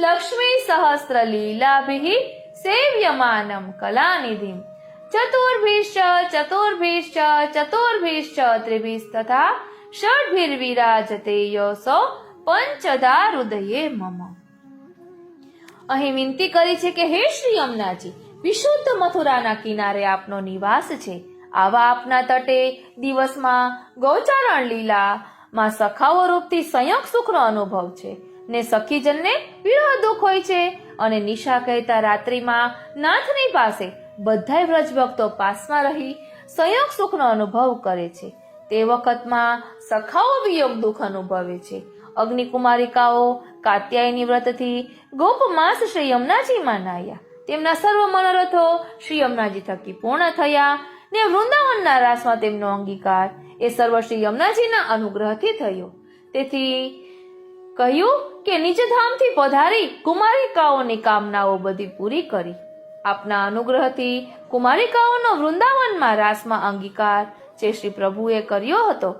Speaker 1: લક્ષ્મી સહસ્ત્ર લીલાભિ સેવ્યમાનમ કલાનિધિમ ચતુર્ભિશ્ચ ચતુર્ભિશ્ચ ચતુર્ભિશ્ચ ત્રિભિસ્તથા ષડભિર્વિરાજતે યસો પંચધા હૃદયે મમ। અહીં વિનંતી કરી છે કે હે શ્રી યમુનાજી, વિશુદ્ધ મથુરાના કિનારે આપનો નિવાસ છે। આવા આપના તટે દિવસમાં ગૌચારણ લીલામાં સખાઓ રૂપથી સંયોગ સુખનો અનુભવ છે ને સખીજનને વિરહ દુઃખ હોય છે અને નિશા કહેતા રાત્રિમાં નાથની પાસે બધાય વ્રજભક્તો પાસમાં રહી સંયોગ સુખનો અનુભવ કરે છે। તે વખતમાં સખાઓ વિયોગ દુઃખ અનુભવે છે। અગ્નિકુમારિકાઓ કાત્યાયની વ્રતથી ગોપમાસ શ્રી યમુનાજીમાં નાહ્યા। તેમના સર્વ મનોરથો શ્રી યમુનાજી થકી પૂર્ણ થયા ને વૃંદાવનના રાસમાં તેમનો અંગીકાર એ સર્વ શ્રી યમુનાજીના અનુગ્રહથી થયો। તેથી કહ્યું કે નિજ ધામથી પધારી કુમારિકાઓની કામનાઓ બધી પૂરી કરી। આપના અનુગ્રહથી કુમારિકાઓનો વૃંદાવનમાં રાસમાં અંગીકાર જે શ્રી પ્રભુએ કર્યો હતો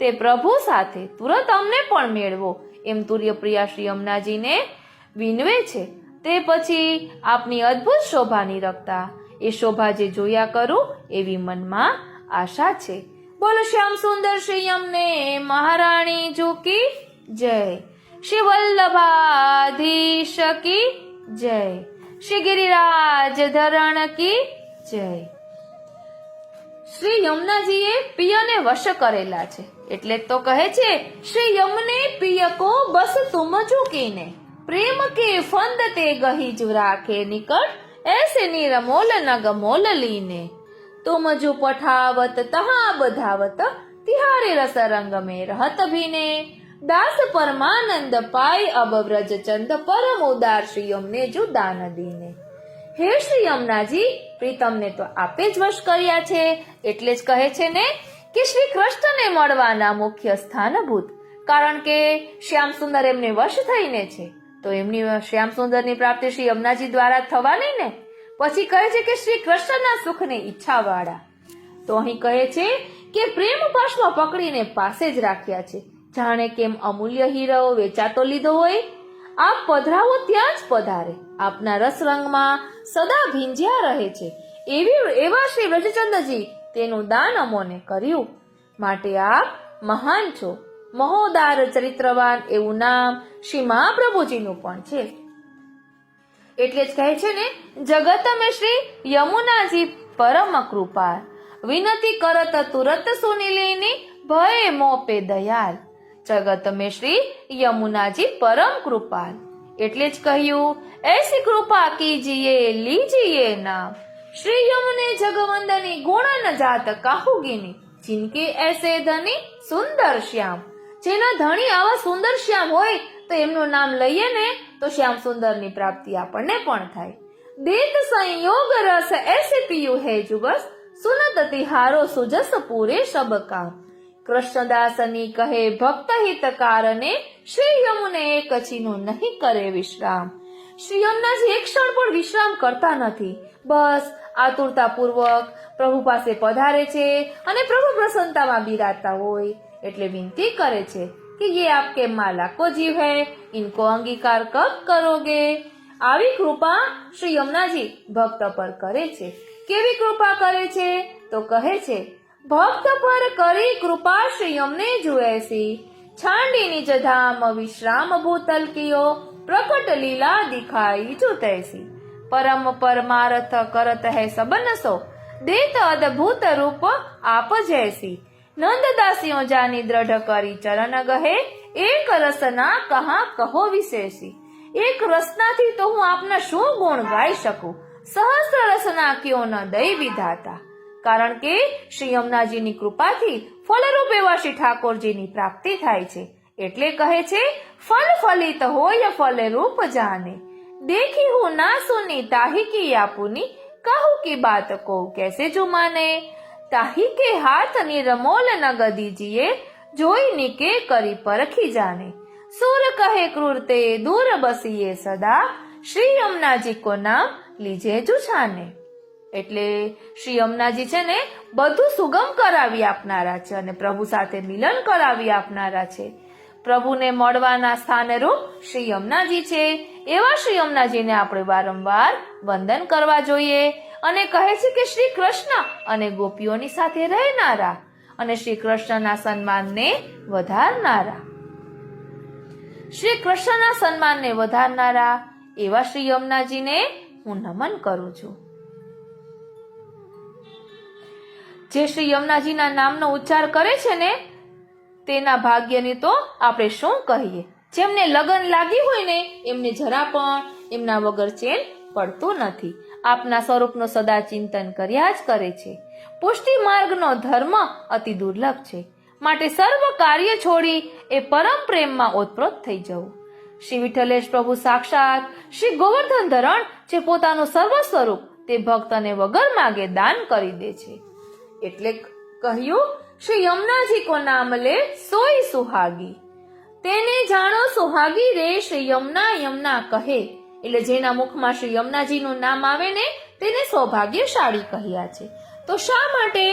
Speaker 1: તે પ્રભુ સાથે તુરંત અમને પણ મેળવો એમ તુર્યપ્રિયા શ્રી યમુનાજીને વિનવે છે। તે પછી આપની અદ્ભુત શોભાની રખતા એ શોભા જે જોયા કરું એવી મનમાં આશા છે। બોલો શ્યામ સુંદર શ્રી યમને મહારાણી જુકી જય, શ્રી વલ્લભાધીશ કી જય, શ્રી ગિરિરાજ ધરણ કી જય। શ્રી યમુનાજીએ પિયને વશ કરેલા છે એટલે તો કહે છે, શ્રી યમને પિય કો બસ તુમ ઝુકીને, પ્રેમ કે ફંદ તે ગહી જુ રાખે નિકટ, ऐसे निरमोल नग मोल लीने, तुम जो पठावत तहाँ बधावत, तिहारे रस रंग में रहत भीने, दास परमानंद पाई अब व्रज चंद, परम उदार श्री यमने जो दान दीने। હે શ્રી યમુનાજી, પ્રીતમને તો આપે જ વશ કર્યા છે એટલે જ કહે છે ને કે શ્રી કૃષ્ણને મળવાના મુખ્ય સ્થાનભૂત, કારણ કે શ્યામ સુંદર એમને વશ થઈને છે તો એમની શ્યામ સુંદરની પ્રાપ્તિ શ્રી યમુનાજી દ્વારા થવાની ને। પછી કહે છે કે શ્રી કૃષ્ણના સુખની ઈચ્છા વાળા, તો અહીં કહે છે કે પ્રેમ પાશમાં પકડીને પાસે જ રાખ્યા છે, જાણે કેમ અમૂલ્ય હીરો વેચાતો લીધો હોય। આપ પધરાવો ત્યાં જ પધારે, આપના રસરંગમાં સદા ભીંજ્યા રહે છે એવા શ્રી વ્રજચંદ્રજી તેનું દાન અમોને કર્યું, માટે આપ મહાન છો। મહોદાર ચરિત્રવાન એવું નામ શ્રી મહાપ્રભુજીનું પણ છે। એટલે જ કહે છે ને, જગત મેં શ્રી યમુનાજી પરમ કૃપાલ, વિનતી કરત તુરત સુનિલીની, ભય મોપે દયાલ। જગત મેં શ્રી યમુનાજી પરમ કૃપાલ એટલે જ કહ્યું, ऐसी कृपा कीजिए लीजिए नाम, श्री यमुने जगवंदनी गुण न जात काहुगिनी, जिनके ऐसे धनी सुंदर श्याम। જેના ધણી આવા સુંદર શ્યામ હોય તો એમનું નામ લઈએ ને તો શ્યામ સુંદરની પ્રાપ્તિ આપણને પણ થાય. દેત સંયોગ રસ એસે પીયુ હે જુગસ સુનત તિહારો સુજસ પૂરે સબ કામ. કૃષ્ણદાસની કહે ભક્ત હિત કારણે શ્રી યમુને એક ચીનો નહીં કરે વિશ્રામ. શ્રી યમુનાજી એક ક્ષણ પણ વિશ્રામ કરતા નથી. બસ આતુરતા પૂર્વક પ્રભુ પાસે પધારે છે અને પ્રભુ પ્રસન્નતામાં બિરાજતા હોય એટલે વિનંતી કરે છે કે ये आपके माला को जीव है, इनको अंगीकार कब करोगे. આવી કૃપા શ્રી યમુનાજી ભક્ત પર કરે છે. કેવી કૃપા કરે છે તો કહે છે ભક્ત પર કરી કૃપા શ્રી યમને જુએસી છાંડી નિજ ધામ વિશ્રામ ભૂતલ કિયો પ્રકટ લીલા દિખાઈ જુતૈસી. પરમ પરમાર્થ કરત હૈ સબનસો દેત અદભુત રૂપ આપ જૈસી. નંદદાસીઓ જાની દ્રઢ કરી ચરણ ગહે એક રસના કહા કહો વિશેષી. એક રસનાથી તો હું આપના શું ગુણ ગાઈ શકું, સહસ્ત્ર રસના ક્યો ન દઈ વિધાતા. કારણ કે શ્રી યમુનાજીની કૃપાથી ફલરૂપ એવા શ્રી ઠાકોરજીની પ્રાપ્તિ થાય છે એટલે કહે છે ફલ ફલિત હોય ફલ રૂપ જાને. देखी हूँ ना सुनी ताही की यापुनी कहूँ की बात को कैसे जुमाने. ताही के हाथ निरमोल नग दीजिए जोई निके करी परखी जाने. सुर कहे क्रूरते दूर बसीए सदा श्री यमुनाजी को नाम लीजे जुछाने. એટલે શ્રી યમુનાજી છે ને બધું સુગમ કરાવી આપનારા છે અને પ્રભુ સાથે મિલન કરાવી આપનારા છે. પ્રભુને મળવાના સ્થાનરૂપ શ્રી યમુનાજી છે. એવા શ્રી યમુનાજીને આપણે વારંવાર વંદન કરવા જોઈએ અને કહે છે કે શ્રી કૃષ્ણ અને ગોપીઓની સાથે રહેનારા અને શ્રી કૃષ્ણના સન્માનને વધારનારા એવા શ્રી યમુનાજીને હું નમન કરું છું. જે શ્રી યમુનાજીના નામનો ઉચ્ચાર કરે છે ને તેના ભાગ્યની તો આપણે શું કહીએ. જેમને લગન લાગી હોય ને એમને જરા પણ એમના વગર ચેન પડતું નથી. આપના સ્વરૂપનો સદા ચિંતન કર્યા જ કરે છે. પુષ્ટિ માર્ગનો ધર્મ અતિ દુર્લભ છે માટે સર્વ કાર્ય છોડી એ પરમ પ્રેમમાં ઓતપ્રોત થઈ જવું. શ્રી વિઠ્ઠલેશ પ્રભુ સાક્ષાત શ્રી ગોવર્ધન ધરણ જે પોતાનું સર્વ સ્વરૂપ તે ભક્તને વગર માગે દાન કરી દે છે. એટલે કહ્યું શ્રી યમુનાજી કો નામ લે સોઈ સુહાગી. તેને જાણો સુહાગી રે શ્રી યમુના યમુના કહે. એટલે જેના મુખમાં શ્રી યમુનાજીનું નામ આવે ને તેને સૌભાગ્યશાળી કહ્યા છે. તો શા માટે?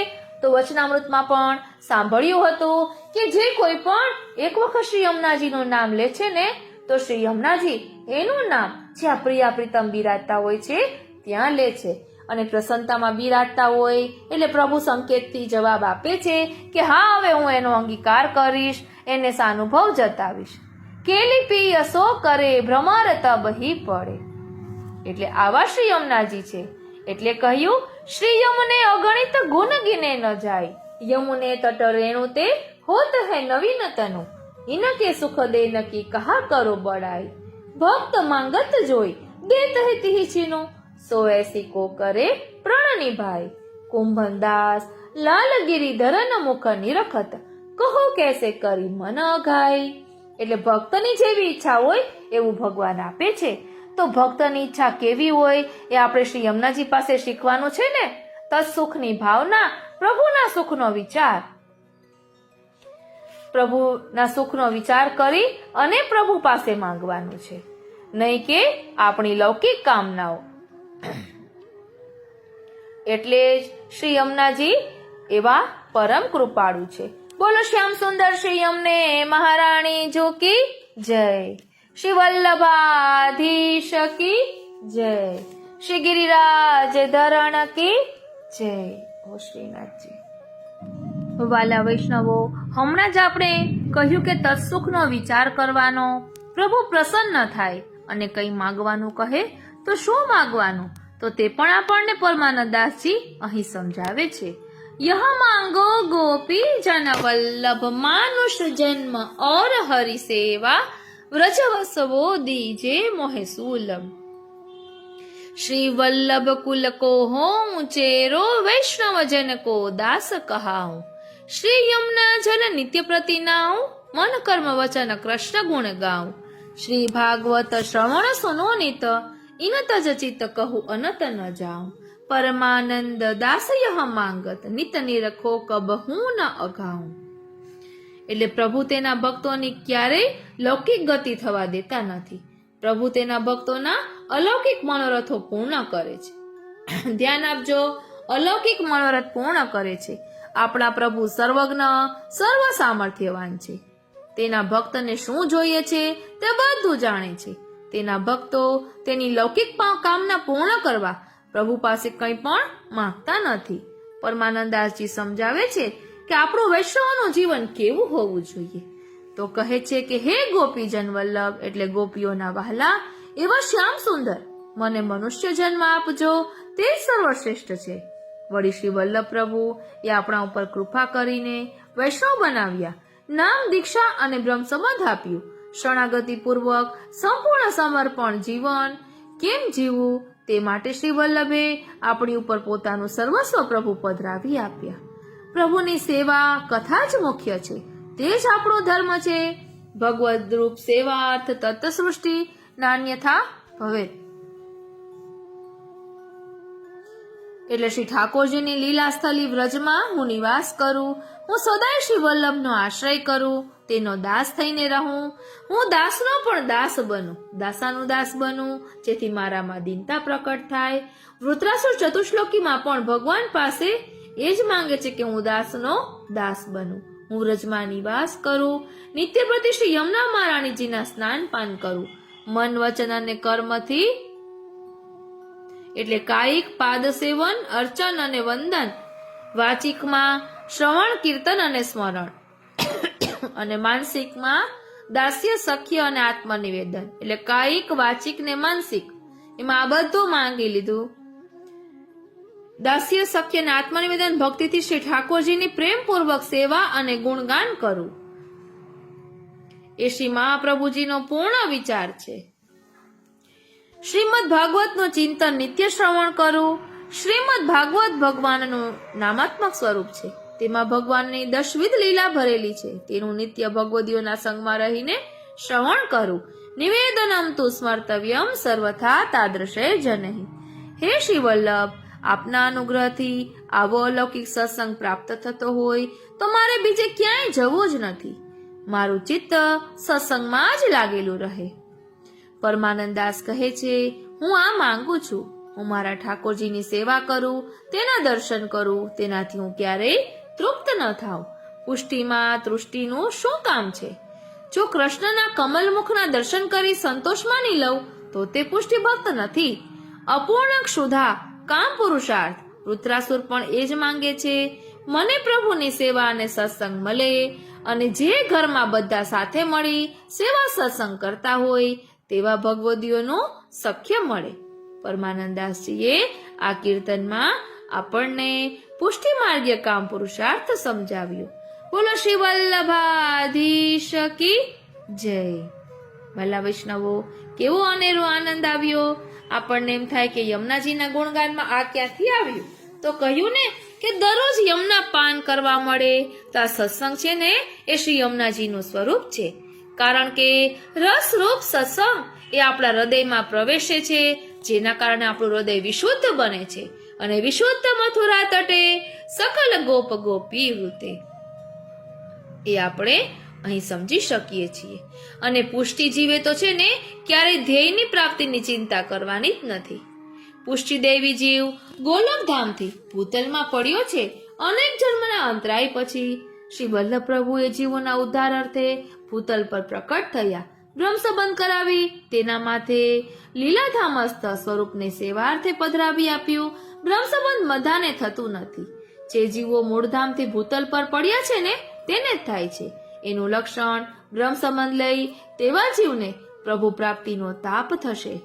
Speaker 1: તો વચનામૃતમાં પણ સાંભળ્યું હતું કે જે કોઈ પણ એક વખત શ્રી યમુનાજીનું નામ લે છે ને તો શ્રી યમુનાજી એનું નામ જ્યાં પ્રિયા પ્રીતમ બિરાજતા હોય છે ત્યાં લે છે અને પ્રસન્નતામાં બિરાજતા હોય એટલે પ્રભુ સંકેતથી જવાબ આપે છે કે હા હવે હું એનો અંગીકાર કરીશ, એને સાનુભવ જતાવીશ. કેલી પી સો કરે ભ્રમર તબ હી પડે. એટલે આવા શ્રી યમુનાજી છે. એટલે કહ્યું શ્રી યમુને અગણિત ગુણ ગિને ન જાય. યમુને તટ રેણુ તે હોત હૈ નવીન તનુ ઇનકે સુખ દે નકી કહા કરો બડાઈ. ભક્ત માંગત જોઈ દેત હૈ તિહી છીનો સો એસી કો કરે પ્રણ નિભાઈ. કુંભનદાસ લાલગીરી ધરન મુખ નિરખત કહો કેસે કરી મન અઘાઈ. એટલે ભક્તની જેવી ઈચ્છા હોય એવું ભગવાન આપે છે. તો ભક્તની ઈચ્છા કેવી હોય એ આપણે શ્રી યમુનાજી પાસે શીખવાનું છે ને. તત્સુખની ભાવના, પ્રભુના સુખનો વિચાર, પ્રભુના સુખનો વિચાર કરી અને પ્રભુ પાસે માંગવાનું છે, નહીં કે આપણી લૌકિક કામનાઓ. એટલે જ શ્રી યમુનાજી એવા પરમ કૃપાળુ છે. બોલો શ્યામ સુંદર શ્રી યમને મહારાણી જો કી જય. શ્રી વલ્લભાધીશ કી જય. શ્રી ગિરિરાજ ધરણ કી જય. ઓ શ્રીનાથજી. વાલા વૈષ્ણવો, હમણાં જ આપણે કહ્યું કે તત્સુખનો વિચાર કરવાનો, પ્રભુ પ્રસન્ન થાય અને કંઈ માગવાનું કહે તો શું માગવાનું, તો તે પણ આપણને પરમાનંદાસજી અહીં સમજાવે છે. यह मांगो गोपी जन वल्लभ मानुष जन्म और हरि सेवा व्रजवसवो दीजे मोहे सुलभ. श्री वल्लभ कुल को हो चेरो वैष्णव जन को दास कहाऊं. श्री यमुना जल नित्य प्रतिनाऊं મન કર્મ વચન કૃષ્ણ ગુણ ગાઉ શ્રી ભાગવત શ્રવણ સુનો નિત ઇનત જ ચિત્ત કહું અનત ન જાઉં પરમાનંદ દાસય માંગત નિત નિરખો કબહું ન અગાઉં. એટલે પ્રભુ તેના ભક્તોની ક્યારેય લૌકિક ગતિ થવા દેતા નથી. પ્રભુ તેના ભક્તોના અલૌકિક મનોરથો પૂર્ણ કરે છે. ધ્યાન આપજો, અલૌકિક મનોરથ પૂર્ણ કરે છે. આપણા પ્રભુ સર્વજ્ઞ સર્વ સામર્થ્યવાન છે. તેના ભક્તને શું જોઈએ છે તે બધું જાણે છે. તેના ભક્તો તેની લૌકિક કામના પૂર્ણ કરવા પ્રભુ પાસે કંઈ પણ માંગતા નથી. પરમાનંદાસજી સમજાવે છે કે આપણું વૈષ્ણવનું જીવન કેવું હોવું જોઈએ. તો કહે છે કે હે ગોપીજન વલ્લભ એટલે ગોપીઓના વહાલા એવા શ્યામ સુંદર, મને મનુષ્ય જન્મ આપજો, તે સર્વશ્રેષ્ઠ છે. વળી શ્રી વલ્લભ પ્રભુ એ આપણા ઉપર કૃપા કરીને વૈષ્ણવ બનાવ્યા, નામ દીક્ષા અને બ્રહ્મ સંબંધ આપ્યું. શરણાગતિ પૂર્વક સંપૂર્ણ સમર્પણ જીવન કેમ જીવવું તે માટે શ્રી વલ્લભે આપણી ઉપર પોતાનું સર્વસ્વ પ્રભુ પધરાવી આપ્યા. પ્રભુની સેવા કથા જ મુખ્ય છે, તે જ આપણો ધર્મ છે. ભગવદ રૂપ સેવાર્થ તત્સૃષ્ટિ નાન્યથા ભવે. એટલે શ્રી ઠાકોરજીની લીલા સ્થલી વ્રજમાં હું નિવાસ કરું, હું સદાય શ્રી વલ્લભનો આશ્રય કરું, તેનો દાસ થઈને રહું, હું દાસનો પણ દાસ બનું, દાસાનું દાસ બનું, જેથી મારામાં દીનતા પ્રકટ થાય. વૃત્રાસુર ચતુશ્લોકીમાં પણ ભગવાન પાસે એ જ માંગે છે કે હું દાસનો દાસ બનું, હું વ્રજમાં નિવાસ કરું, નિત્ય પ્રતિ શ્રી યમુના મહારાણીજીના સ્નાન પાન કરું, મન વચન અને કર્મથી એટલે કાયિક પાદ સેવન અર્ચન અને વંદન, વાચિકમાં શ્રવણ કીર્તન અને સ્મરણ અને માનસિકમાં દાસ્ય સખ્ય અને આત્મનિવેદન. એટલે કાયિક વાચિક ને માનસિક એમાં આ બધું માંગી લીધું. દાસ્ય સખ્ય અને આત્મનિવેદન ભક્તિથી શ્રી ઠાકોરજીની પ્રેમપૂર્વક સેવા અને ગુણગાન કરવું એ શ્રી મહાપ્રભુજીનો પૂર્ણ વિચાર છે. શ્રીમદ ભાગવતનું ચિંતન નિત્ય શ્રવણ કરવું. શ્રીમદ ભાગવત ભગવાનનું નામાત્મક સ્વરૂપ છે, તેમાં ભગવાનની દશવિધ લીલા ભરેલી છે. તેનું નિત્ય ભગવદીઓના સંગમાં રહીને શ્રવણ કરવું. નિવેદનમ તુ સ્મર્તવ્યમ સર્વથા તાદૃશે જનહી. હે શ્રી વલ્લભ, આપના અનુગ્રહથી આવો અલૌકિક સત્સંગ પ્રાપ્ત થતો હોય તો મારે બીજે ક્યાંય જવું જ નથી. મારું ચિત્ત સત્સંગમાં જ લાગેલું રહે. પરમાનંદાસ કહે છે, હું આ માંગુ છું, હું મારા ઠાકોરજીની સેવા કરું, તેના દર્શન કરું, તેનાથી હું ક્યારેય તૃપ્ત ન થાઉં. પુષ્ટિમાં તૃષ્ટિનું શું કામ છે? જો કૃષ્ણના કમલમુખના દર્શન કરી સંતોષ માની લઉં તો તે પુષ્ટિ ભક્ત નથી, અપૂર્ણ ક્ષુધા કામ પુરુષાર્થ. વૃત્રાસુર પણ એ જ માંગે છે, મને પ્રભુની સેવા અને સત્સંગ મળે, અને જે ઘરમાં બધા સાથે મળી સેવા સત્સંગ કરતા હોય તેવા ભગવદીઓનું સખ્ય મળે. પરમાનંદાસજીએ આ કીર્તનમાં આપણને પુષ્ટિ માર્ગીય કામ પુરુષાર્થ સમજાવ્યું. બોલો શ્રી વલ્લભાધીશ કી જય. ભલા વૈષ્ણવો, કેવો અનેરો આનંદ આવ્યો. આપણને એમ થાય કે યમુનાજીના ગુણગાનમાં આ ક્યાંથી આવ્યું? તો કહ્યું ને કે દરરોજ યમુના પાન કરવા મળે. તો આ સત્સંગ છે ને એ શ્રી યમુનાજીનું સ્વરૂપ છે. કારણ કે રસરૂપ સત્સંગ એ આપણા હૃદયમાં પ્રવેશે છે, જેના કારણે આપણું હૃદય વિશુદ્ધ બને છે, અને વિશુદ્ધ મથુરા તટે સકલ ગોપ ગોપી વૃતે એ આપણે અહીં સમજી શકીએ છીએ. અને પુષ્ટિ જીવે તો છે ને ક્યારેય ધ્યેયની પ્રાપ્તિની ચિંતા કરવાની જ નથી. પુષ્ટિ દેવી જીવ ગોલકધામથી ભૂતલમાં પડ્યો છે. અનેક જન્મના અંતરાય પછી શ્રી વલ્લભ પ્રભુએ જીવોના ઉદ્ધાર અર્થે ભૂતલ પર પ્રકટ થયા. બ્રહ્મ સંબંધ કરાવી તેના માથે લીલાધામસ્થ સ્વરૂપને સેવાર્થે પધરાવી આપ્યું. બ્રહ્મ સંબંધ બધાને થતું નથી. જે જીવો મૂળધામથી ભૂતલ પર પડ્યા છે ને તેને જ થાય છે. એનું લક્ષણ બ્રહ્મ સંબંધ લઈ તેવા જીવને પ્રભુ પ્રાપ્તિનો તાપ થશે.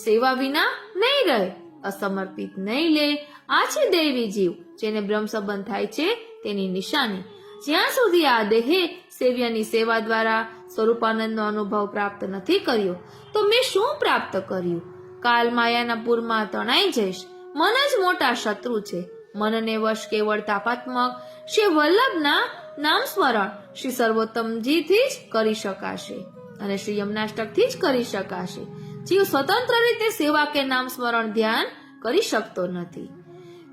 Speaker 1: સેવા વિના નહીં રહે, અસમર્પિત નહીં લે. આ છે દેવી જીવ, જેને બ્રહ્મ સંબંધ થાય છે તેની નિશાની. જ્યાં સુધી આ દેહે સેવ્યની સેવા દ્વારા સ્વરૂપાનંદનો અનુભવ પ્રાપ્ત નથી કર્યો તો મેં શું પ્રાપ્ત કર્યું? કાલ માયાના પૂરમાં તણાઈ જઈશ. મન જ મોટા શત્રુ છે. મનને વશ કેવળ તાપાત્મક શ્રી વલ્લભના નામ સ્મરણ શ્રી સર્વોત્તમજીથી જ કરી શકાશે અને શ્રી યમનાષ્ટકથી જ કરી શકાશે. જીવ સ્વતંત્ર રીતે સેવા કે નામ સ્મરણ ધ્યાન કરી શકતો નથી.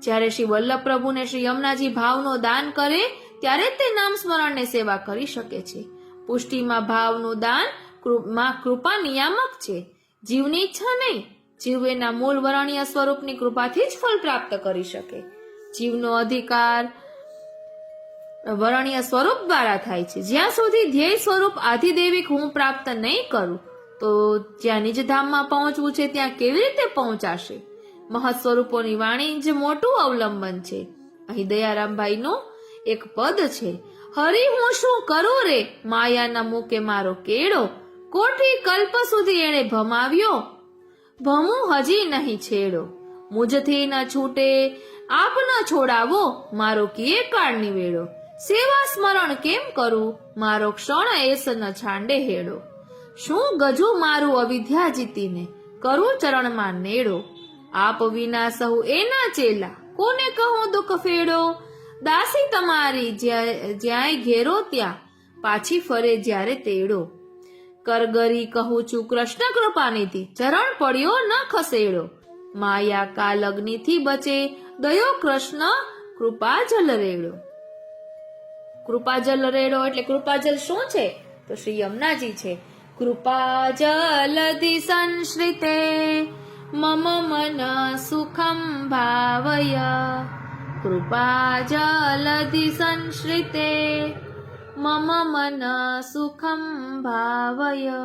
Speaker 1: જ્યારે શ્રી વલ્લભ પ્રભુને શ્રી યમુનાજી ભાવનો દાન કરે ત્યારે તે નામ સ્મરણને સેવા કરી શકે છે. પુષ્ટિમાં ભાવનું દાન માં કૃપા નિયામક છે, જીવની ઈચ્છા નહીં. જીવ એના મૂળ વરણીય સ્વરૂપની કૃપાથી જ ફળ પ્રાપ્ત કરી શકે. જીવનો અધિકાર વરણીય સ્વરૂપ દ્વારા થાય છે. જ્યાં સુધી ધ્યેય સ્વરૂપ આધિદૈવિક હું પ્રાપ્ત નહીં કરું તો જ્યાં નિજધામમાં પહોંચવું છે ત્યાં કેવી રીતે પહોંચાશે? મહત સ્વરૂપોની વાણી જ મોટું અવલંબન છે. અહીં દયારામભાઈનું એક પદ છે, હરી હું શું કરું રે માયાના મૂકે મારો કેળો, કોઠી કલ્પ સુધી એણે ભમાવ્યો, ભમું હજી નહીં છેડો. મુજથી ન છૂટે આપ ન છોડાવો, મારો કિયે કાળ નિવેડો. સેવા સ્મરણ કેમ કરું, મારો ક્ષણ એસ ન છાંડે હેડો. શું ગજુ મારું અવિદ્યા જીતીને, કરું ચરણમાં નેડો. આપ વિના સહુ એના ચેલા, કોને કહું દુઃખ ફેડો. દાસી તમારી જ્યાંય ઘેરો ત્યાં, પાછી ફરે જ્યારે તેડો. કરગરી કહું છું કૃષ્ણ કૃપાનિધિ, ચરણ પડ્યો ન ખસેડો. માયા કાલ અગ્નિથી બચે, દયો કૃષ્ણ કૃપાજલ રેડો. કૃપાજલ રેડો એટલે કૃપાજલ શું છે? તો શ્રી યમુનાજી છે. કૃપાજલધિ સંશ્રિતે મમ મન સુખમ ભાવય, કૃપાજલધિ સંશ્રિતે મમ મન સુખમ ભાવય.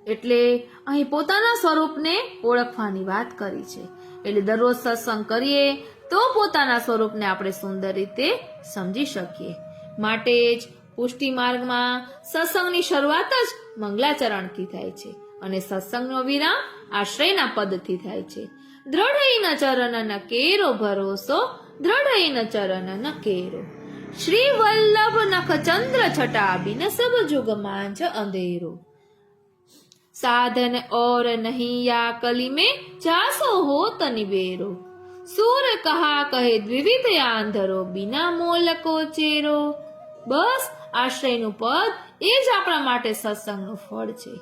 Speaker 1: એટલે અહીં પોતાના સ્વરૂપને ઓળખવાની વાત કરી છે. એટલે દરરોજ સત્સંગ કરીએ તો પોતાના સ્વરૂપને આપણે સુંદર રીતે સમજી શકીએ. માટે જ પુષ્ટિ માર્ગમાં સત્સંગની શરૂઆત જ મંગલાચરણથી થાય છે અને સત્સંગનો વિરામ આશ્રયના પદથી થાય છે. દ્રઢઈન ચરણ ન કેરો ભરોસો, દ્રઢઈન ચરણ ન કેરો. શ્રી વલ્લભ નખ ચંદ્ર છટા બિન સબ જુગ માંझ અંધેરો. साधन और नहीं या कली में जासो होत निबेरो. सूर कहा कहे द्विविध आंधरो, बिना मोल को चेरो. બસ આશ્રયનું પદ એ જ આપણા માટે સત્સંગનું ફળ છે.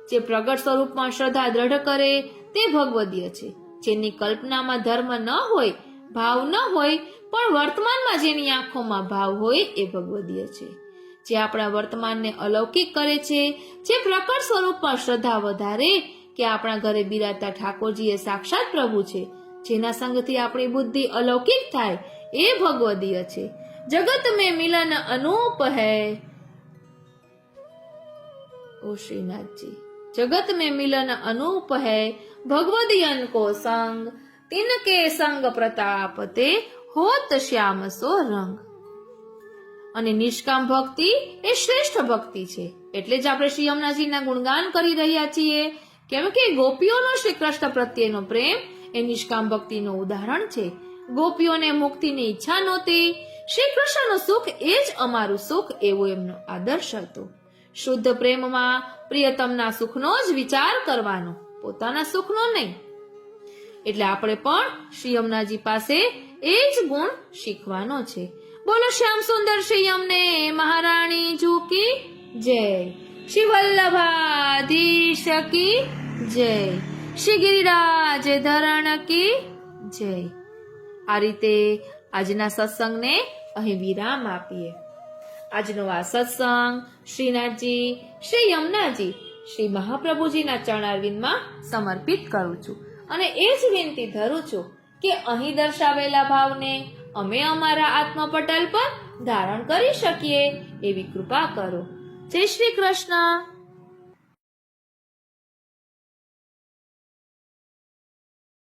Speaker 1: જે પ્રગટ સ્વરૂપમાં શ્રદ્ધા દ્રઢ કરે તે ભગવદીય છે. જેની કલ્પનામાં ધર્મ ન હોય, ભાવ ન હોય, પણ વર્તમાનમાં જેની આંખોમાં ભાવ હોય એ ભગવદીય છે. જે આપણા વર્તમાનને અલૌકિક કરે છે, જે પ્રકટ સ્વરૂપમાં શ્રદ્ધા વધારે કે આપણા ઘરે બિરાજતા ઠાકોરજી એ સાક્ષાત પ્રભુ છે, જેના સંગથી આપણી બુદ્ધિ અલૌકિક થાય એ ભગવદીય છે. જગત મેં મિલન અનૂપ હૈ, ઓ શ્રીનાથજી, જગત મેં મિલન અનૂપ હૈ, ભગવદીયન કો સંગ, तिनके संग प्रताप ते होत श्याम सो रंग. અને નિષ્કામ ભક્તિ એ શ્રેષ્ઠ ભક્તિ છે. એટલે જ આપણે શ્રી યમુનાજીના ગુણગાન કરી રહ્યા છીએ, કેમ કે ગોપીઓનો શ્રી કૃષ્ણ પ્રત્યેનો પ્રેમ એ નિષ્કામ ભક્તિનું ઉદાહરણ છે. ગોપીઓને મુક્તિની ઈચ્છા નહોતી, શ્રી કૃષ્ણનું સુખ એ જ અમારું સુખ, એવો એમનો આદર્શ હતો. શુદ્ધ પ્રેમમાં પ્રિયતમના સુખનો જ વિચાર કરવાનો, પોતાના સુખનો નહીં. એટલે આપણે પણ શ્રી યમુનાજી પાસે એ જ ગુણ શીખવાનો છે. બોલો શ્યામ સુંદર શ્રી યમને મહારાણી જી કી જય. શ્રી વલ્લભાધીશ કી જય. શ્રી ગિરિરાજ ધરણ કી જય. આ રીતે આજના સત્સંગને અહીં વિરામ આપીએ. આજનો આ સત્સંગ શ્રીનાથજી, શ્રી યમુનાજી, શ્રી મહાપ્રભુજીના ચરણારવિંદમાં સમર્પિત કરું છું અને એ જ વિનંતી ધરું છું કે અહીં દર્શાવેલા ભાવને અમે અમારા આત્મપટલ પર ધારણ કરી શકીએ એવી કૃપા કરો. જય શ્રી કૃષ્ણ.